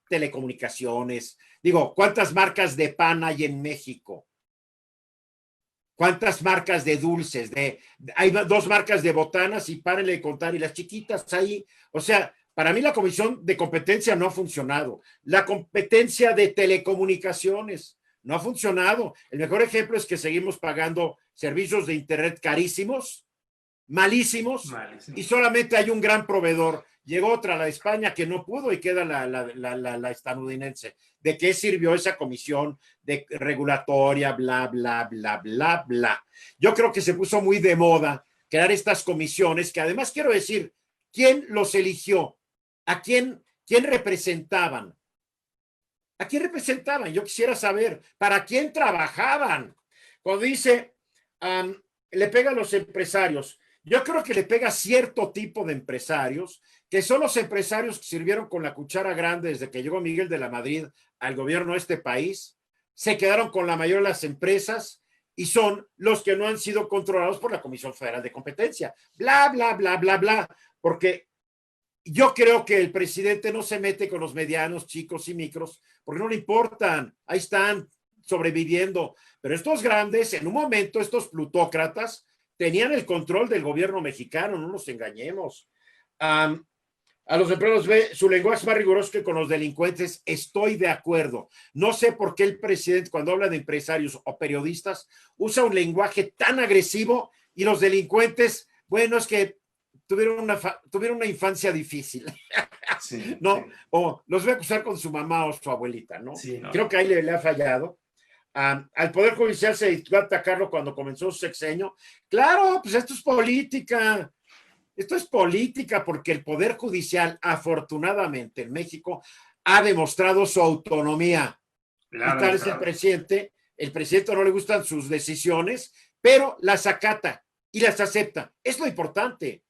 telecomunicaciones. Digo, ¿cuántas marcas de pan hay en México? ¿Cuántas marcas de dulces? Hay 2 marcas de botanas y párenle de contar, y las chiquitas ahí. O sea, para mí la Comisión de Competencia no ha funcionado. La competencia de telecomunicaciones no ha funcionado. El mejor ejemplo es que seguimos pagando servicios de internet carísimos, malísimos, y solamente hay un gran proveedor. Llegó otra, la de España, que no pudo y queda la estadounidense. ¿De qué sirvió esa comisión de regulatoria? Bla, bla, bla, bla, bla. Yo creo que se puso muy de moda crear estas comisiones, que además quiero decir, ¿quién los eligió? ¿A quién representaban? ¿A quién representaban? Yo quisiera saber, ¿para quién trabajaban? Cuando dice, le pega a los empresarios, yo creo que le pega a cierto tipo de empresarios, que son los empresarios que sirvieron con la cuchara grande desde que llegó Miguel de la Madrid al gobierno de este país, se quedaron con la mayoría de las empresas y son los que no han sido controlados por la Comisión Federal de Competencia. Bla, bla, bla, bla, bla, porque yo creo que el presidente no se mete con los medianos, chicos y micros, porque no le importan, ahí están sobreviviendo. Pero estos grandes, en un momento, estos plutócratas, tenían el control del gobierno mexicano, no nos engañemos. A los empleados su lenguaje es más riguroso que con los delincuentes, estoy de acuerdo. No sé por qué el presidente, cuando habla de empresarios o periodistas, usa un lenguaje tan agresivo y los delincuentes, bueno, es que tuvieron una infancia difícil, Sí, ¿no? sí. O los voy a acusar con su mamá o su abuelita, ¿no? Sí, no. Creo que ahí le ha fallado. Al Poder Judicial se dedicó a atacarlo cuando comenzó su sexenio. Claro, pues esto es política. Esto es política porque el Poder Judicial, afortunadamente en México, ha demostrado su autonomía. Claro, Y tal es el presidente no le gustan sus decisiones, pero las acata y las acepta. Es lo importante.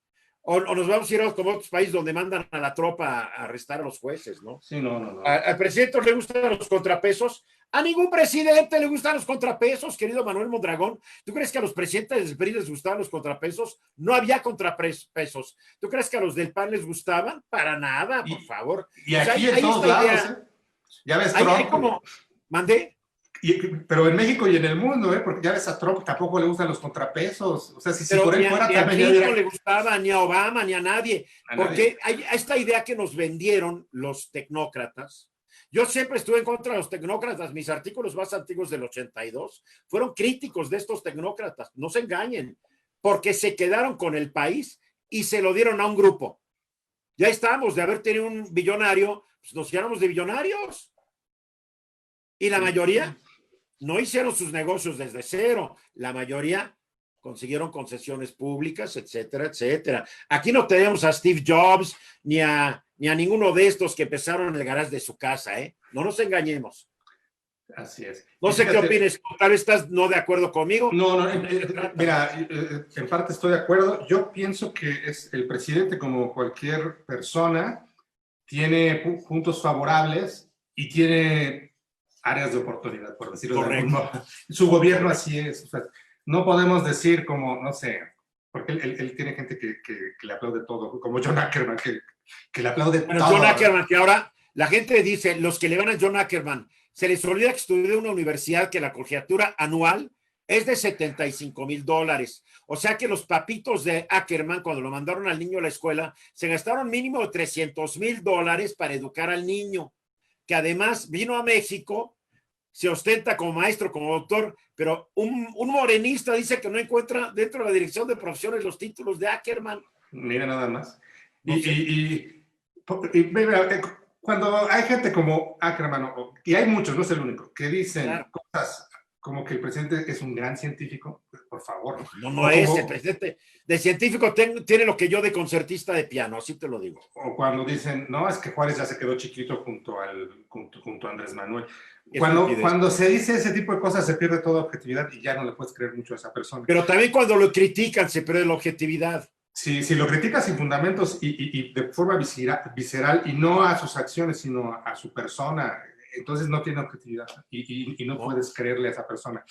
O nos vamos a ir a como otros países donde mandan a la tropa a arrestar a los jueces, ¿no? Sí, no. Al presidente no le gustan los contrapesos. A ningún presidente le gustan los contrapesos, querido Manuel Mondragón. ¿Tú crees que a los presidentes del PRI les gustaban los contrapesos? No había contrapesos. ¿Tú crees que a los del PAN les gustaban? Para nada, por favor. Y aquí en todos lados, ¿eh? Ya ves Trump. Hay como, ¿mandé? Pero en México y en el mundo, porque ya ves a Trump tampoco le gustan los contrapesos. O sea, si por él fuera también. Ni a no le gustaba, ni a Obama, ni a nadie. Porque hay esta idea que nos vendieron los tecnócratas. Yo siempre estuve en contra de los tecnócratas. Mis artículos más antiguos del 82 fueron críticos de estos tecnócratas. No se engañen, porque se quedaron con el país y se lo dieron a un grupo. Ya estábamos de haber tenido un billonario, pues nos llenamos de billonarios. Y la mayoría no hicieron sus negocios desde cero. La mayoría consiguieron concesiones públicas, etcétera, etcétera. Aquí no tenemos a Steve Jobs ni a ninguno de estos que empezaron en el garage de su casa, ¿eh? No nos engañemos. Así es. No sé qué opines, tal vez estás no de acuerdo conmigo. No, mira, en parte estoy de acuerdo. Yo pienso que el presidente, como cualquier persona, tiene puntos favorables y tiene áreas de oportunidad, por decirlo de algún modo. Su gobierno así es. O sea, no podemos decir como, no sé, porque él tiene gente que le aplaude todo, como John Ackerman, que le aplaude todo. John Ackerman, que ahora la gente dice, los que le van a John Ackerman, se les olvida que estudió en una universidad que la colegiatura anual es de $75,000. O sea que los papitos de Ackerman, cuando lo mandaron al niño a la escuela, se gastaron mínimo de $300,000 para educar al niño, que además vino a México, se ostenta como maestro, como doctor, pero un morenista dice que no encuentra dentro de la dirección de profesiones los títulos de Ackerman. Mira nada más. No cuando hay gente como Ackerman, y hay muchos, no es el único, que dicen cosas como que el presidente es un gran científico, por favor. No es el presidente de científico, tiene lo que yo de concertista de piano, así te lo digo. O cuando dicen, no, es que Juárez ya se quedó chiquito junto a Andrés Manuel. Cuando se dice ese tipo de cosas se pierde toda objetividad y ya no le puedes creer mucho a esa persona. Pero también cuando lo critican se pierde la objetividad. Si lo criticas sin fundamentos y de forma visceral y no a sus acciones, sino a su persona, entonces no tiene objetividad y no puedes creerle a esa persona.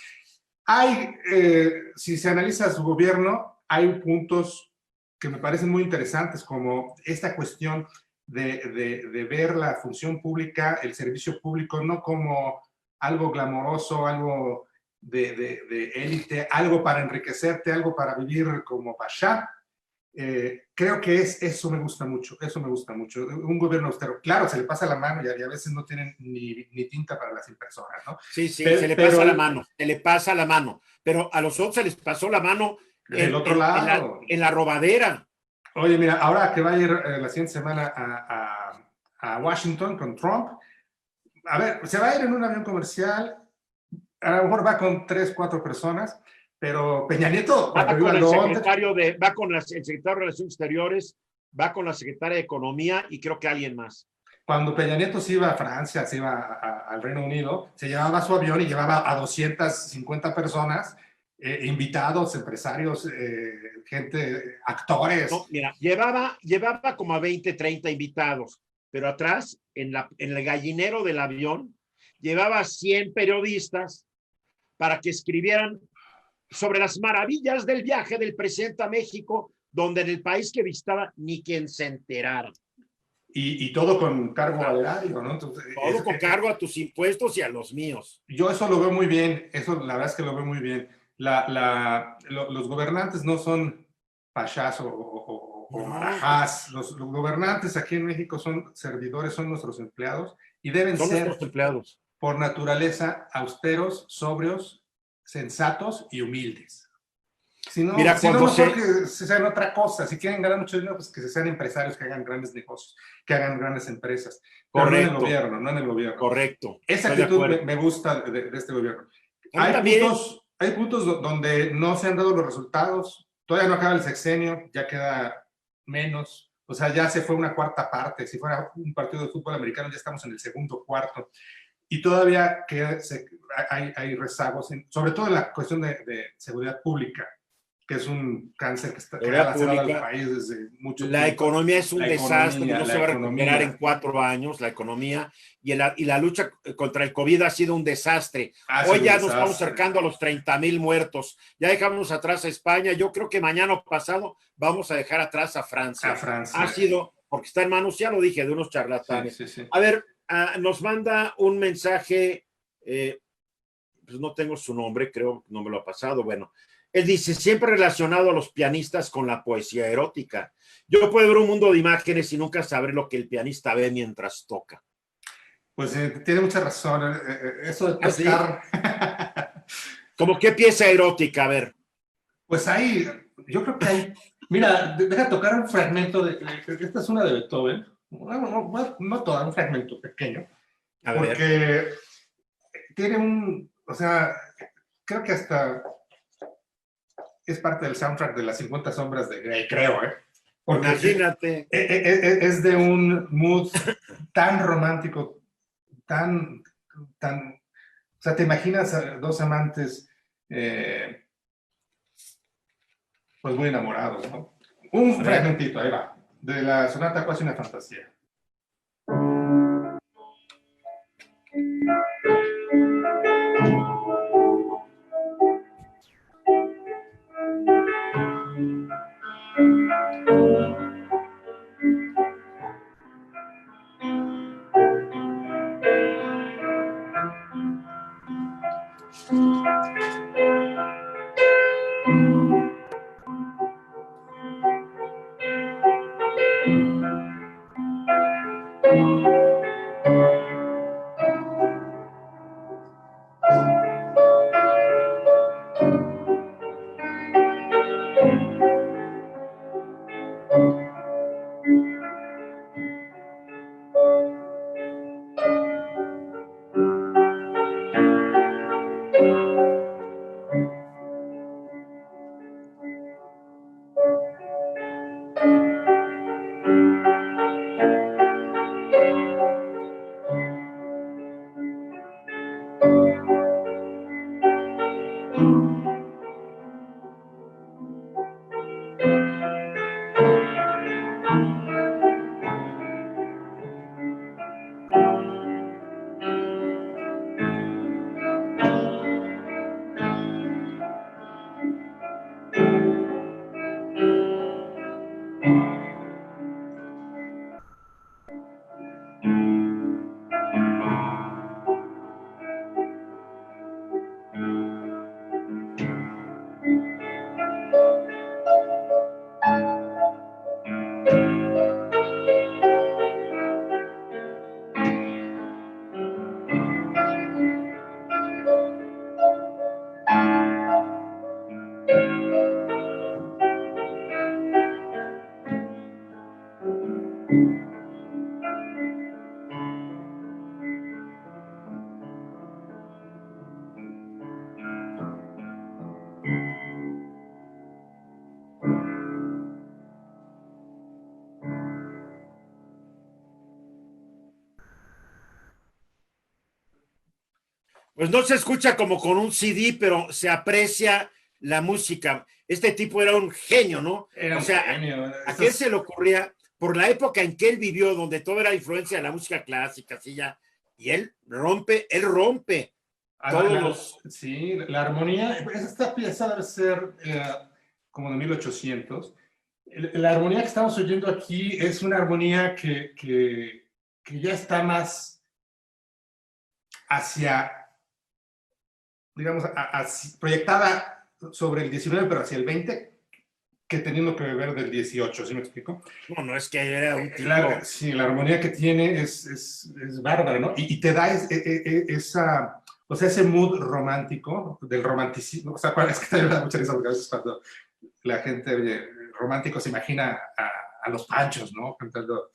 Si se analiza su gobierno, hay puntos que me parecen muy interesantes, como esta cuestión de ver la función pública, el servicio público, no como algo glamoroso, algo de élite, algo para enriquecerte, algo para vivir como pasha. Creo que eso me gusta mucho, un gobierno austero. Claro, se le pasa la mano y a veces no tienen ni tinta para las impresoras, ¿no? Sí, se le pasa la mano, pero a los otros se les pasó la mano del otro lado. En la robadera. Oye, mira, ahora que va a ir la siguiente semana a Washington con Trump, a ver, se va a ir en un avión comercial, a lo mejor va con 3, 4 personas, pero Peña Nieto va con el secretario de Relaciones Exteriores, va con la secretaria de Economía y creo que alguien más. Cuando Peña Nieto se iba a Francia, se iba al Reino Unido, se llevaba su avión y llevaba a 250 personas, invitados, empresarios, gente, No, actores. mira, llevaba como a 20, 30 invitados, pero atrás, en el gallinero del avión, llevaba 100 periodistas para que escribieran sobre las maravillas del viaje del presidente a México, donde en el país que visitaba ni quien se enterara. Y todo con cargo al erario, ¿no? Entonces, Todo con cargo a tus impuestos y a los míos. yo eso lo veo muy bien, eso la verdad es que lo veo muy bien. Los gobernantes no son payas o marajás, los gobernantes aquí en México son servidores, son nuestros empleados y deben Son ser, nuestros empleados. por naturaleza, austeros, sobrios, sensatos y humildes. Si no, Mira, si no cuando mejor que se sean otra cosa. Si quieren ganar mucho dinero, pues que sean empresarios, que hagan grandes negocios, que hagan grandes empresas. Pero no en el Correcto, gobierno, no en el gobierno. correcto. Esa Estoy de actitud acuerdo. me gusta de este gobierno. A mí también. Hay puntos donde no se han dado los resultados. Todavía no acaba el sexenio, ya queda menos. O sea, ya se fue una cuarta parte. Si fuera un partido de fútbol americano, ya estamos en el segundo cuarto. Y todavía hay rezagos, sobre todo en la cuestión de seguridad pública, que es un cáncer que ha lacerado al país desde mucho La tiempo. economía es un desastre, no se va a recuperar en Economía. 4 años, la economía, y la lucha contra el COVID ha sido un desastre. Hoy ya nos estamos acercando a los 30,000 muertos, ya dejamos atrás a España, yo creo que mañana o pasado vamos a dejar atrás a Francia. Ha sido, porque está en manos, ya lo dije, de unos charlatanes. Sí, sí, sí. A ver, nos manda un mensaje, pues no tengo su nombre, creo, no me lo ha pasado, bueno. Él dice, siempre relacionado a los pianistas con la poesía erótica. Yo puedo ver un mundo de imágenes y nunca saber lo que el pianista ve mientras toca. Pues tiene mucha razón. Eso de tocar. ¿Cómo qué pieza erótica? A ver. Pues ahí, yo creo que hay. Mira, deja tocar un fragmento esta es una de Beethoven. No toda, un fragmento pequeño. A porque ver. Tiene o sea, creo que hasta es parte del soundtrack de Las 50 sombras de Grey, creo, ¿eh? Porque imagínate. Es de un mood tan romántico, tan, o sea, te imaginas a dos amantes, pues muy enamorados, ¿no? Un fragmentito, ahí va, de la sonata Quasi una fantasía. Pues no se escucha como con un CD, pero se aprecia la música. Este tipo era un genio, ¿no? Era O un sea, genio. ¿a qué se le ocurría? Por la época en que él vivió, donde todo era influencia de la música clásica, así ya, y él rompe todos los... Sí, la armonía, esta pieza debe ser como de 1800. La armonía que estamos oyendo aquí es una armonía que ya está más hacia, digamos, proyectada sobre el 19, pero hacia el 20, que teniendo que ver del 18, ¿sí me explico? No, es que era un tipo... Sí, la armonía que tiene es bárbara, ¿no? Y te da esa, o sea, ese mood romántico, del romanticismo. O sea, es que me da mucha risa porque a veces cuando la gente romántico se imagina a los Panchos, ¿no? Cantando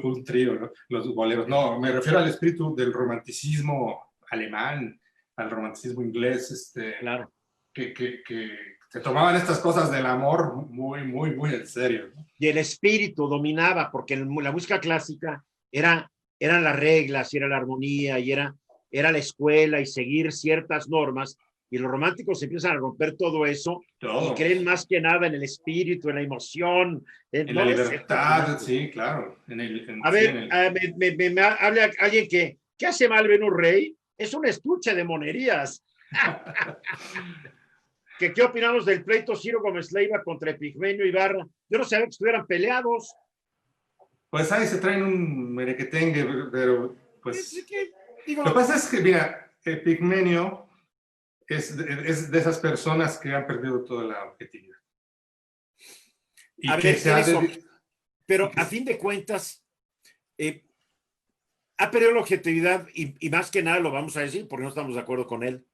un trío, ¿no? Los boleros. No, me refiero al espíritu del romanticismo alemán, al romanticismo inglés, Claro. que se tomaban estas cosas del amor muy en serio, ¿no? Y el espíritu dominaba, porque la música clásica eran las reglas, y era la armonía, y era la escuela, y seguir ciertas normas, y los románticos empiezan a romper todo eso, y creen más que nada en el espíritu, en la emoción, en la libertad, sí, claro. A ver, me habla alguien que hace mal Venus Rey, es un estuche de monerías. ¿Qué opinamos del pleito Ciro Gómez Leiva contra Epigmenio Ibarra? Yo no sabía que estuvieran peleados. Pues ahí se traen un merequetengue, pero pues... Digo, lo que pasa es que, mira, Epigmenio es de esas personas que han perdido toda la objetividad. Y a que ver, pero a fin de cuentas, ha perdido la objetividad y más que nada lo vamos a decir porque no estamos de acuerdo con él.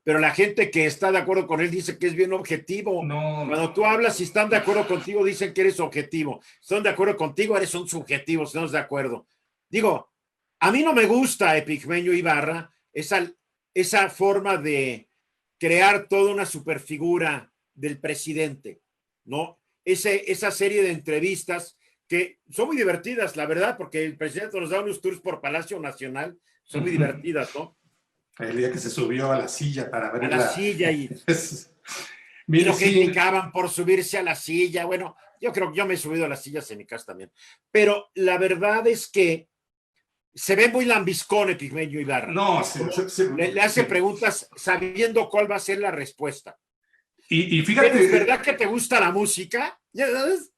Pero la gente que está de acuerdo con él dice que es bien objetivo. Cuando tú hablas y están de acuerdo contigo, dicen que eres objetivo. Están de acuerdo contigo, eres un subjetivo, si no estás de acuerdo. Digo, a mí no me gusta Epigmenio Ibarra, esa forma de crear toda una superfigura del presidente, ¿no? Esa serie de entrevistas que son muy divertidas, la verdad, porque el presidente nos da unos tours por Palacio Nacional, son muy divertidas, ¿no? El día que se subió a la silla para ver a la silla y mire, lo criticaban por subirse a la silla. Bueno, yo creo que yo me he subido a las sillas en mi casa también. Pero la verdad es que se ve muy lambiscón Epigmenio Ibarra. No, le hace preguntas sabiendo cuál va a ser la respuesta. Y fíjate... ¿Es verdad que te gusta la música? ¿Ya sabes?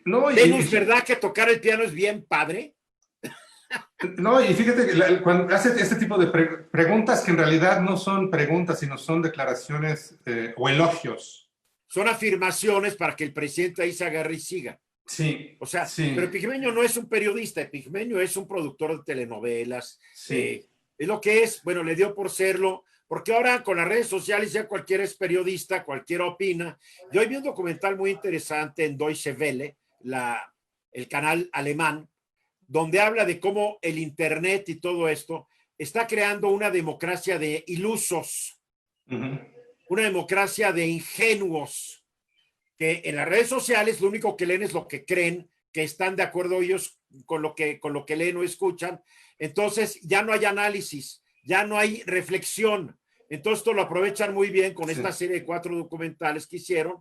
No, ¿Es verdad que tocar el piano es bien padre? No, y fíjate que cuando hace este tipo de preguntas que en realidad no son preguntas, sino son declaraciones o elogios. Son afirmaciones para que el presidente ahí se agarre y siga. Sí. O sea, sí. pero Epigmenio no es un periodista, Epigmenio es un productor de telenovelas. Sí. Es lo que es, bueno, le dio por serlo, porque ahora con las redes sociales ya cualquiera es periodista, cualquiera opina. Yo vi un documental muy interesante en Deutsche Welle, el canal alemán, donde habla de cómo el Internet y todo esto está creando una democracia de ilusos, una democracia de ingenuos, que en las redes sociales lo único que leen es lo que creen, que están de acuerdo ellos con lo que leen o escuchan. Entonces ya no hay análisis, ya no hay reflexión. Entonces esto lo aprovechan muy bien con esta serie de 4 documentales que hicieron,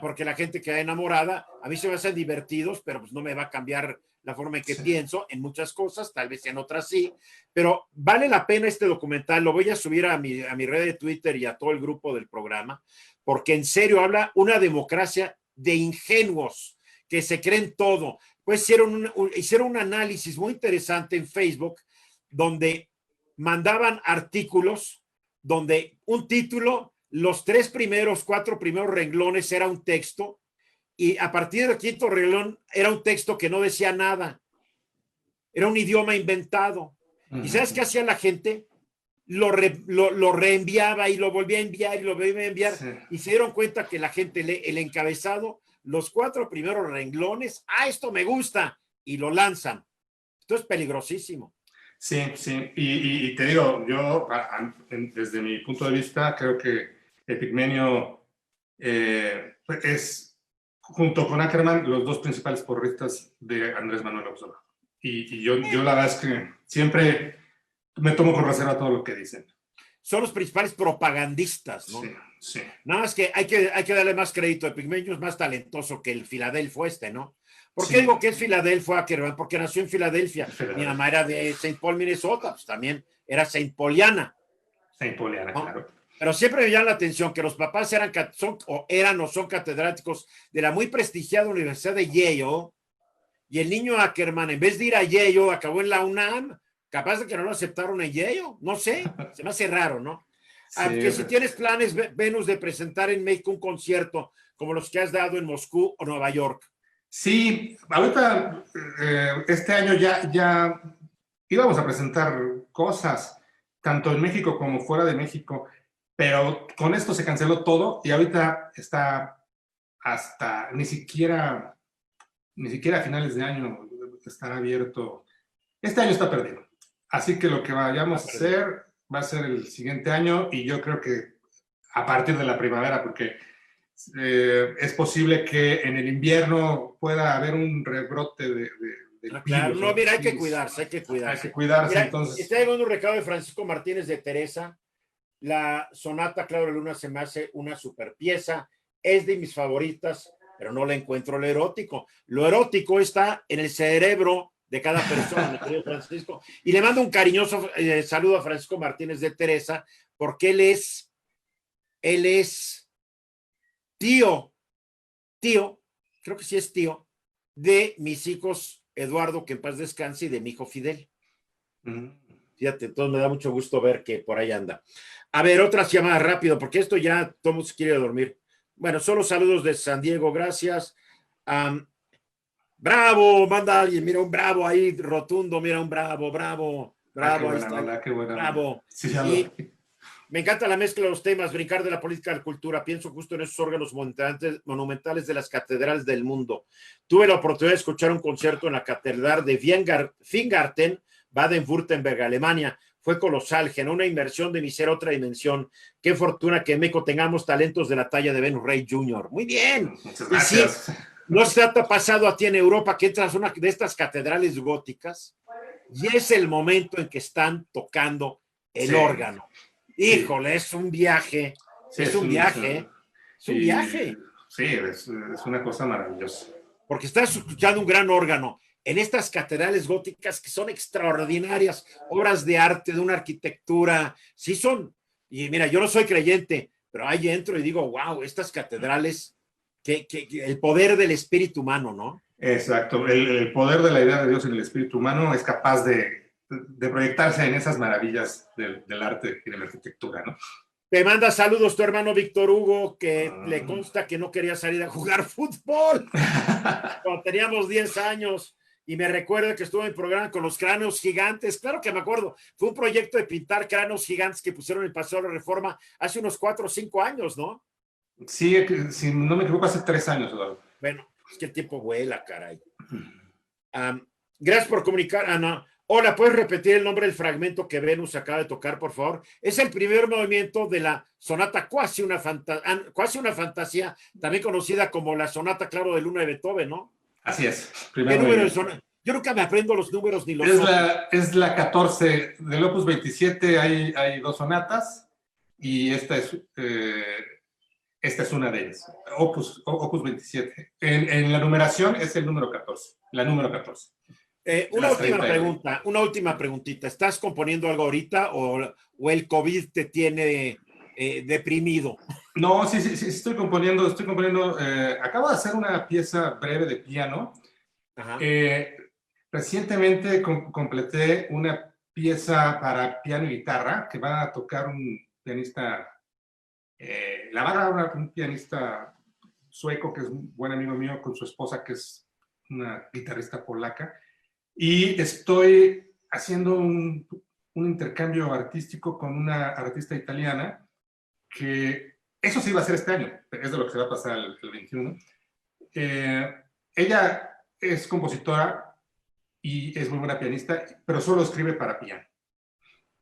porque la gente queda enamorada. A mí se me hacen divertidos, pero pues no me va a cambiar la forma en que pienso en muchas cosas, tal vez en otras sí, pero vale la pena este documental. Lo voy a subir a mi red de Twitter y a todo el grupo del programa, porque en serio habla una democracia de ingenuos que se creen todo. Pues hicieron un análisis muy interesante en Facebook, donde mandaban artículos, donde un título, los 4 primeros renglones era un texto, y a partir del 5º renglón era un texto que no decía nada. Era un idioma inventado. ¿Y sabes qué hacía la gente? Lo reenviaba y lo volvía a enviar y lo volvía a enviar. Sí. Y se dieron cuenta que la gente lee el encabezado, los 4 primeros renglones, esto me gusta, y lo lanzan. Esto es peligrosísimo. Sí, sí. Y te digo, yo, desde mi punto de vista, creo que Epigmenio es, junto con Ackerman, los 2 principales porristas de Andrés Manuel López Obrador. Y yo la verdad es que siempre me tomo con reserva todo lo que dicen. son los principales propagandistas, ¿no? Sí, sí. Nada más que hay que darle más crédito. El Pigmeño es más talentoso que el Filadelfo ¿no? ¿Por qué Sí. digo que es Filadelfo Ackerman? Porque nació en Filadelfia. Mi Filadelfia. mamá era de Saint Paul, Minnesota, pues también era Saint Pauliana. Saint Pauliana, ¿no? claro. Pero siempre me llama la atención que los papás eran o son catedráticos de la muy prestigiada Universidad de Yale, y el niño Ackerman, en vez de ir a Yale, acabó en la UNAM. Capaz de que no lo aceptaron en Yale, no sé, se me hace raro, ¿no? Sí, Aunque si tienes planes, Venus, de presentar en México un concierto como los que has dado en Moscú o Nueva York. sí, ahorita este año ya íbamos a presentar cosas, tanto en México como fuera de México, pero con esto se canceló todo y ahorita está hasta ni siquiera a finales de año estará abierto. Este año está perdido. Así que lo que vayamos a hacer va a ser el siguiente año y yo creo que a partir de la primavera, porque es posible que en el invierno pueda haber un rebrote de Claro, virus. no, mira, hay que Sí, cuidarse, hay que cuidarse. hay que cuidarse, Mira, entonces. está llegando un recado de Francisco Martínez de Teresa. La sonata Claudia Luna se me hace una super pieza, es de mis favoritas, pero no le encuentro lo erótico. Lo erótico está en el cerebro de cada persona, mi querido Francisco. Y le mando un cariñoso saludo a Francisco Martínez de Teresa, porque él es tío, creo que sí es tío, de mis hijos Eduardo, que en paz descanse, y de mi hijo Fidel. Fíjate, entonces me da mucho gusto ver que por ahí anda. A ver, otras llamadas rápido, porque esto ya todo el mundo se quiere dormir. Bueno, solo saludos de San Diego, gracias. Bravo, manda a alguien, mira un bravo ahí, rotundo, mira un bravo, Qué buena ahí onda, está. qué buena onda. Bravo. Sí, y me encanta la mezcla de los temas, brincar de la política a la cultura. Pienso justo en esos órganos monumentales de las catedrales del mundo. Tuve la oportunidad de escuchar un concierto en la catedral de Weingarten, Baden-Württemberg, Alemania. Fue colosal, generó una inmersión de mi ser otra dimensión. Qué fortuna que en México tengamos talentos de la talla de Venus Rey Jr. Muy bien. Muchas gracias. Y sí, ¿no se ha pasado a ti en Europa que entras a una de estas catedrales góticas y es el momento en que están tocando el órgano? Híjole, es un viaje. Sí, es un viaje. Es un viaje. Sí, es una cosa maravillosa. Porque estás escuchando un gran órgano en estas catedrales góticas que son extraordinarias, obras de arte, de una arquitectura. Sí son. Y mira, yo no soy creyente, pero ahí entro y digo, wow, estas catedrales, que el poder del espíritu humano, ¿no? Exacto. El poder de la idea de Dios en el espíritu humano es capaz de proyectarse en esas maravillas del arte y de la arquitectura, ¿no? Te manda saludos tu hermano Víctor Hugo, que le consta que no quería salir a jugar fútbol cuando teníamos 10 años. Y me recuerda que estuve en el programa con los cráneos gigantes. Claro que me acuerdo. Fue un proyecto de pintar cráneos gigantes que pusieron en el Paseo de la Reforma hace unos 4 o 5 años, ¿no? Sí, si no me equivoco, hace 3 años, Eduardo. Bueno, es que el tiempo vuela, caray. Gracias por comunicar, Ana. Hola, ¿puedes repetir el nombre del fragmento que Venus acaba de tocar, por favor? Es el primer movimiento de la sonata Quasi una fantasía, también conocida como la sonata, claro, de Luna de Beethoven, ¿no? Así es. ¿Qué número de sonata? Yo nunca me aprendo los números ni los es la 14 del Opus 27, hay 2 sonatas y esta es una de ellas, Opus 27. En la numeración es el número 14, la número 14. Una última preguntita. ¿Estás componiendo algo ahorita o el COVID te tiene deprimido? No, sí, estoy componiendo. Acabo de hacer una pieza breve de piano. Recientemente completé una pieza para piano y guitarra que va a tocar un pianista, la va a dar un pianista sueco que es un buen amigo mío con su esposa que es una guitarrista polaca. Y estoy haciendo un intercambio artístico con una artista italiana que eso sí va a ser este año, es de lo que se va a pasar el 21. Ella es compositora y es muy buena pianista, pero solo escribe para piano.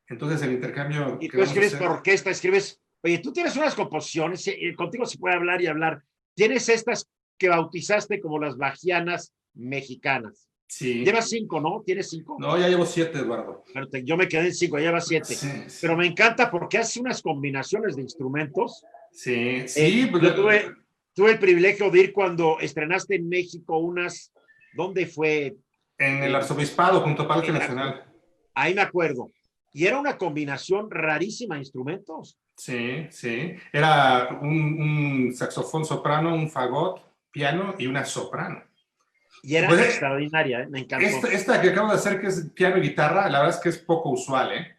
Entonces el intercambio... ¿Y tú escribes por orquesta? Escribes... Oye, tú tienes unas composiciones, contigo se puede hablar y hablar. Tienes estas que bautizaste como las bajianas mexicanas. Sí. Llevas 5, ¿no? ¿Tienes 5? No, ya llevo 7, Eduardo. Pero yo me quedé en 5, llevas 7. Sí, sí. Pero me encanta porque hace unas combinaciones de instrumentos. Sí, sí. Pues, Yo tuve el privilegio de ir cuando estrenaste en México unas, ¿dónde fue? en el arzobispado, junto a Palacio En Nacional. Ahí me acuerdo. Y era una combinación rarísima de instrumentos. Sí, sí. Era un saxofón soprano, un fagot, piano y una soprano. Y era Pues, extraordinaria, me encantó. Esta que acabo de hacer, que es piano y guitarra, la verdad es que es poco usual, ¿eh?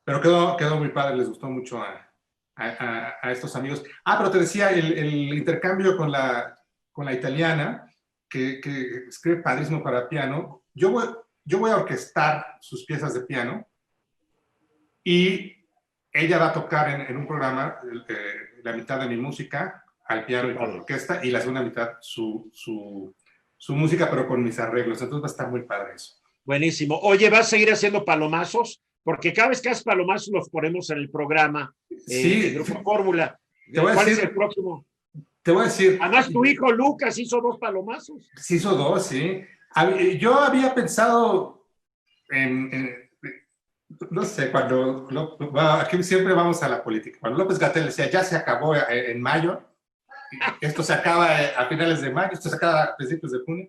Pero quedó muy padre, les gustó mucho a estos amigos. Pero te decía, el intercambio con la italiana, que escribe padrísimo para piano. Yo voy a orquestar sus piezas de piano y ella va a tocar en un programa la mitad de mi música al piano y con orquesta, y la segunda mitad su música, pero con mis arreglos. Entonces va a estar muy padre eso. Buenísimo. Oye, ¿vas a seguir haciendo palomazos? Porque cada vez que haces palomazos los ponemos en el programa, Sí, en Grupo Fórmula. ¿Cuál es el próximo? Te voy a decir. Además, tu hijo Lucas hizo 2 palomazos. Sí, hizo 2, sí. Yo había pensado no sé, aquí siempre vamos a la política. Cuando López-Gatell decía, ya se acabó en mayo, esto se acaba a finales de mayo, esto se acaba a principios de junio.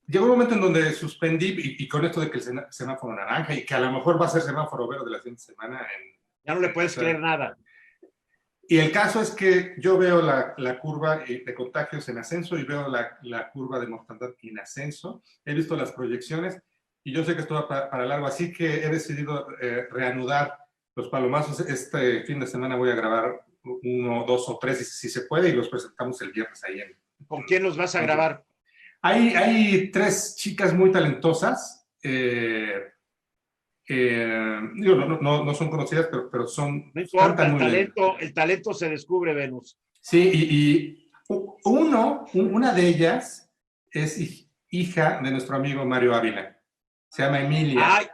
Llegó un momento en donde suspendí, y con esto de que el semáforo naranja, y que a lo mejor va a ser semáforo verde la siguiente semana. Ya no le puedes creer nada. Y el caso es que yo veo la curva de contagios en ascenso y veo la curva de mortandad en ascenso. He visto las proyecciones y yo sé que esto va para largo, así que he decidido reanudar los palomazos. Este fin de semana voy a grabar 1, 2 o 3, si se puede, y los presentamos el viernes ahí. ¿Con quién los vas a grabar? Hay 3 chicas muy talentosas. No son conocidas, pero son... No importa, el talento se descubre, Venus. Sí, una de ellas es hija de nuestro amigo Mario Ávila. Se llama Emilia. Ay,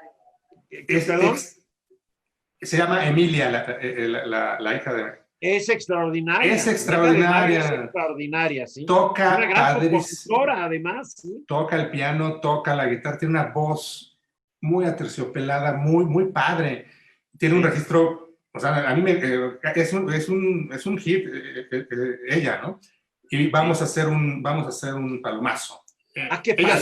¿perdón? Se llama Emilia, la hija de... Es extraordinaria. Es extraordinaria. Es extraordinaria, sí. Toca, una gran compositora, además. ¿Sí? Toca el piano, toca la guitarra, tiene una voz muy aterciopelada, muy, muy padre. Tiene un registro, o sea, a mí es un hit, ella, ¿no? Y vamos a hacer un palomazo. Qué ella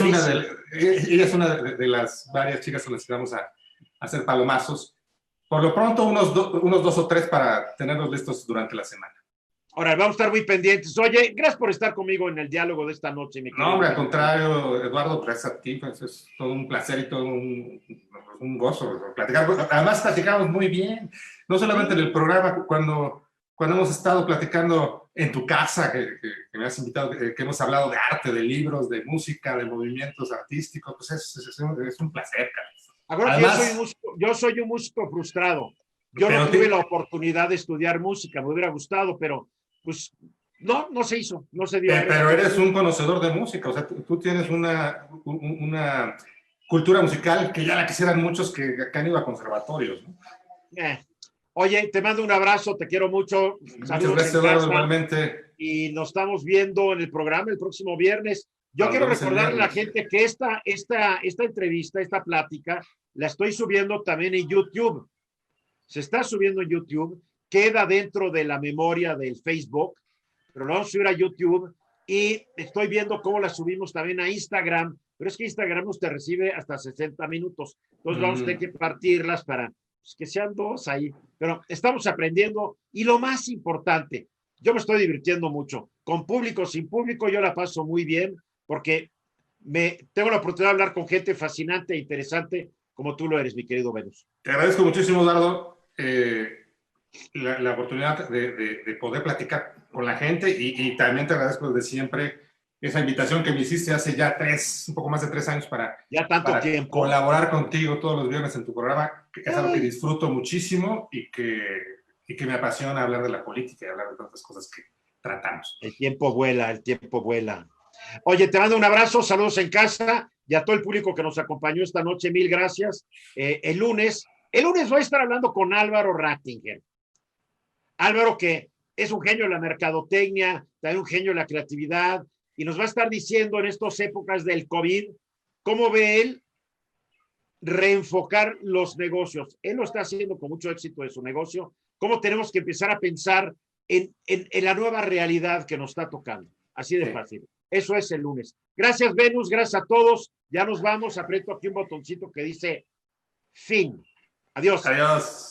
es una de las varias chicas con las que vamos a hacer palomazos. Por lo pronto, unos 2 o 3 para tenerlos listos durante la semana. Ahora, vamos a estar muy pendientes. Oye, gracias por estar conmigo en el diálogo de esta noche, mi querido. No, hombre, al contrario, Eduardo, gracias a ti. Pues es todo un placer y todo un gozo platicar. Además, platicamos muy bien. No solamente en el programa, cuando hemos estado platicando en tu casa, que me has invitado, que hemos hablado de arte, de libros, de música, de movimientos artísticos, pues es un placer, Carlos. Además, yo soy un músico frustrado. Yo no tuve la oportunidad de estudiar música, me hubiera gustado, pero pues no se hizo, no se dio. Pero eres un conocedor de música, o sea, tú tienes una cultura musical que ya la quisieran muchos que han ido a conservatorios, ¿no? Oye, te mando un abrazo, te quiero mucho. Muchas gracias, Eduardo, igualmente. Y nos estamos viendo en el programa el próximo viernes. Yo quiero recordarle a la gente que esta entrevista, esta plática, la estoy subiendo también en YouTube. Se está subiendo en YouTube, queda dentro de la memoria del Facebook, pero lo vamos a subir a YouTube y estoy viendo cómo la subimos también a Instagram, pero es que Instagram nos te recibe hasta 60 minutos. Entonces vamos a tener que partirlas para que sean 2 ahí. Pero estamos aprendiendo y lo más importante, yo me estoy divirtiendo mucho. Con público, sin público, yo la paso muy bien porque tengo la oportunidad de hablar con gente fascinante e interesante como tú lo eres, mi querido Venus. Te agradezco muchísimo, Eduardo, la oportunidad de poder platicar con la gente y también te agradezco desde siempre esa invitación que me hiciste hace ya un poco más de 3 años para colaborar contigo todos los viernes en tu programa, que es algo que disfruto muchísimo y que me apasiona hablar de la política y hablar de tantas cosas que tratamos. El tiempo vuela. Oye, te mando un abrazo, saludos en casa y a todo el público que nos acompañó esta noche, 1000 gracias. El lunes voy a estar hablando con Álvaro Rattinger. Álvaro, que es un genio de la mercadotecnia, también un genio de la creatividad, y nos va a estar diciendo en estas épocas del COVID cómo ve él reenfocar los negocios. Él lo está haciendo con mucho éxito de su negocio. Cómo tenemos que empezar a pensar en la nueva realidad que nos está tocando. Así de fácil. Eso es el lunes. Gracias, Venus. Gracias a todos. Ya nos vamos. Aprieto aquí un botoncito que dice fin. Adiós. Adiós.